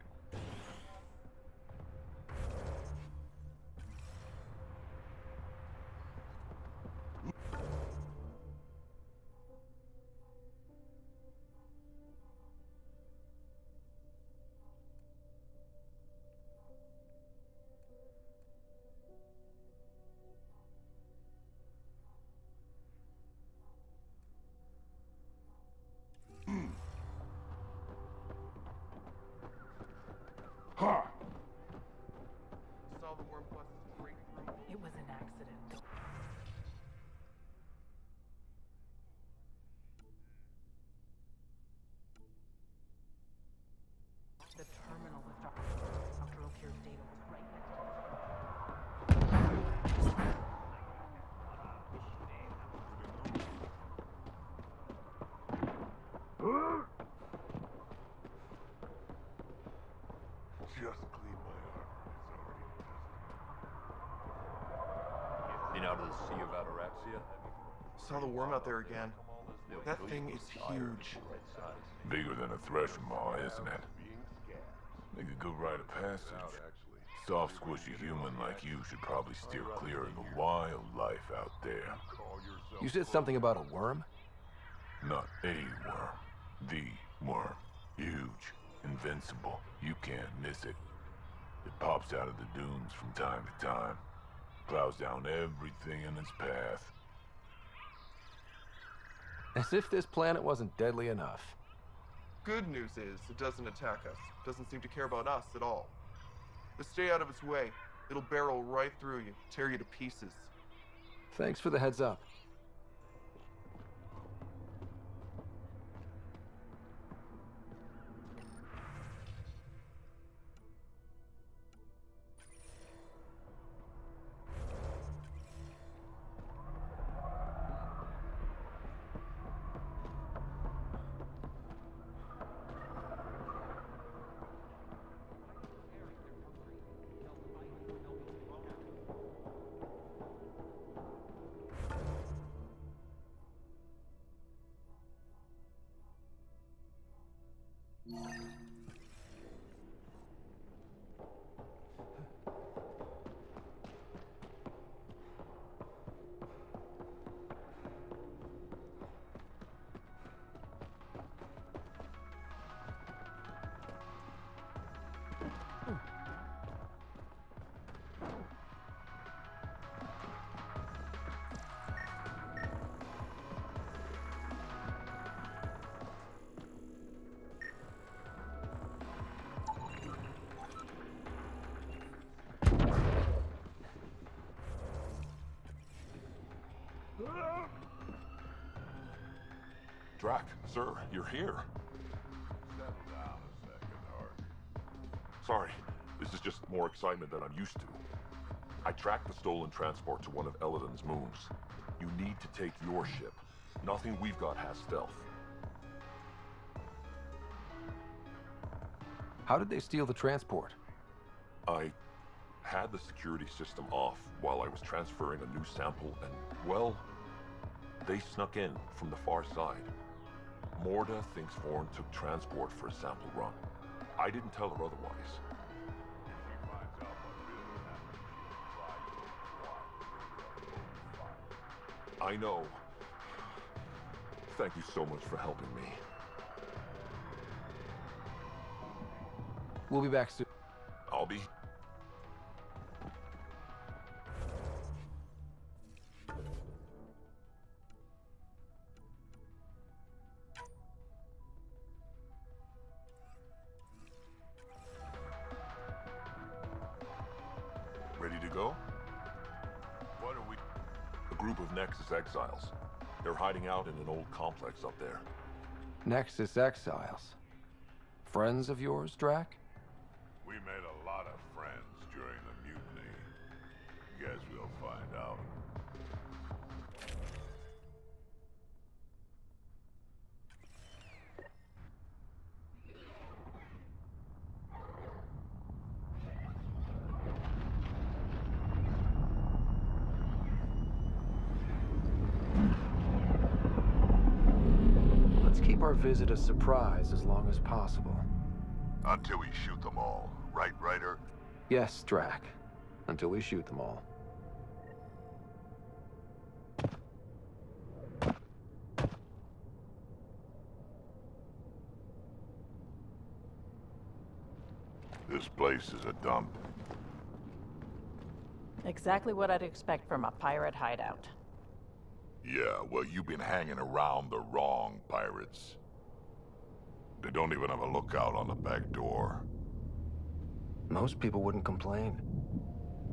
Saw the worm busts straight through. It was an accident. The terminal with Dr. O'Keefe's data was right next to Just clean my armor. It's already Been out of the Sea of Ataraxia? Saw the worm out there again. That thing is huge. bigger than a threshing maw, isn't it? Make a good rite of passage. Soft, squishy human like you should probably steer clear of the wildlife out there. You said something about a worm? Not a worm. The worm. Huge. Invincible. You can't miss it. It pops out of the dunes from time to time. Plows down everything in its path. As if this planet wasn't deadly enough. Good news is, it doesn't attack us. Doesn't seem to care about us at all. But stay out of its way. It'll barrel right through you, tear you to pieces. Thanks for the heads up. Drac, sir, you're here. Settle down a second, Hart. Sorry, this is just more excitement than I'm used to. I tracked the stolen transport to one of Eladon's moons. You need to take your ship. Nothing we've got has stealth. How did they steal the transport? I had the security system off while I was transferring a new sample and, well, they snuck in from the far side. Morda thinks Vorn took transport for a sample run. I didn't tell her otherwise. I know. Thank you so much for helping me. We'll be back soon. I'll be... Ready to go? What are we... A group of Nexus exiles. They're hiding out in an old complex up there. Nexus exiles. Friends of yours, Drac? We made a lot of friends during the mutiny. Guess we'll find out. Let's keep our visit a surprise as long as possible. Until we shoot them all. Right, Ryder? Yes, Drac. Until we shoot them all. This place is a dump. Exactly what I'd expect from a pirate hideout. Yeah, well, you've been hanging around the wrong pirates. They don't even have a lookout on the back door. Most people wouldn't complain.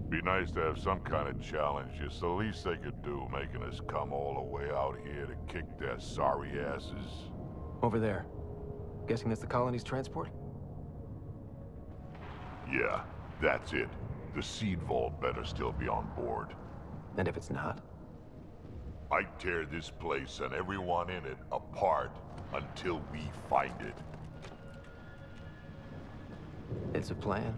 Be nice to have some kind of challenge. It's the least they could do, making us come all the way out here to kick their sorry asses. Over there. Guessing that's the colony's transport? Yeah, that's it. The seed vault better still be on board. And if it's not? I'd tear this place and everyone in it apart until we find it. It's a plan.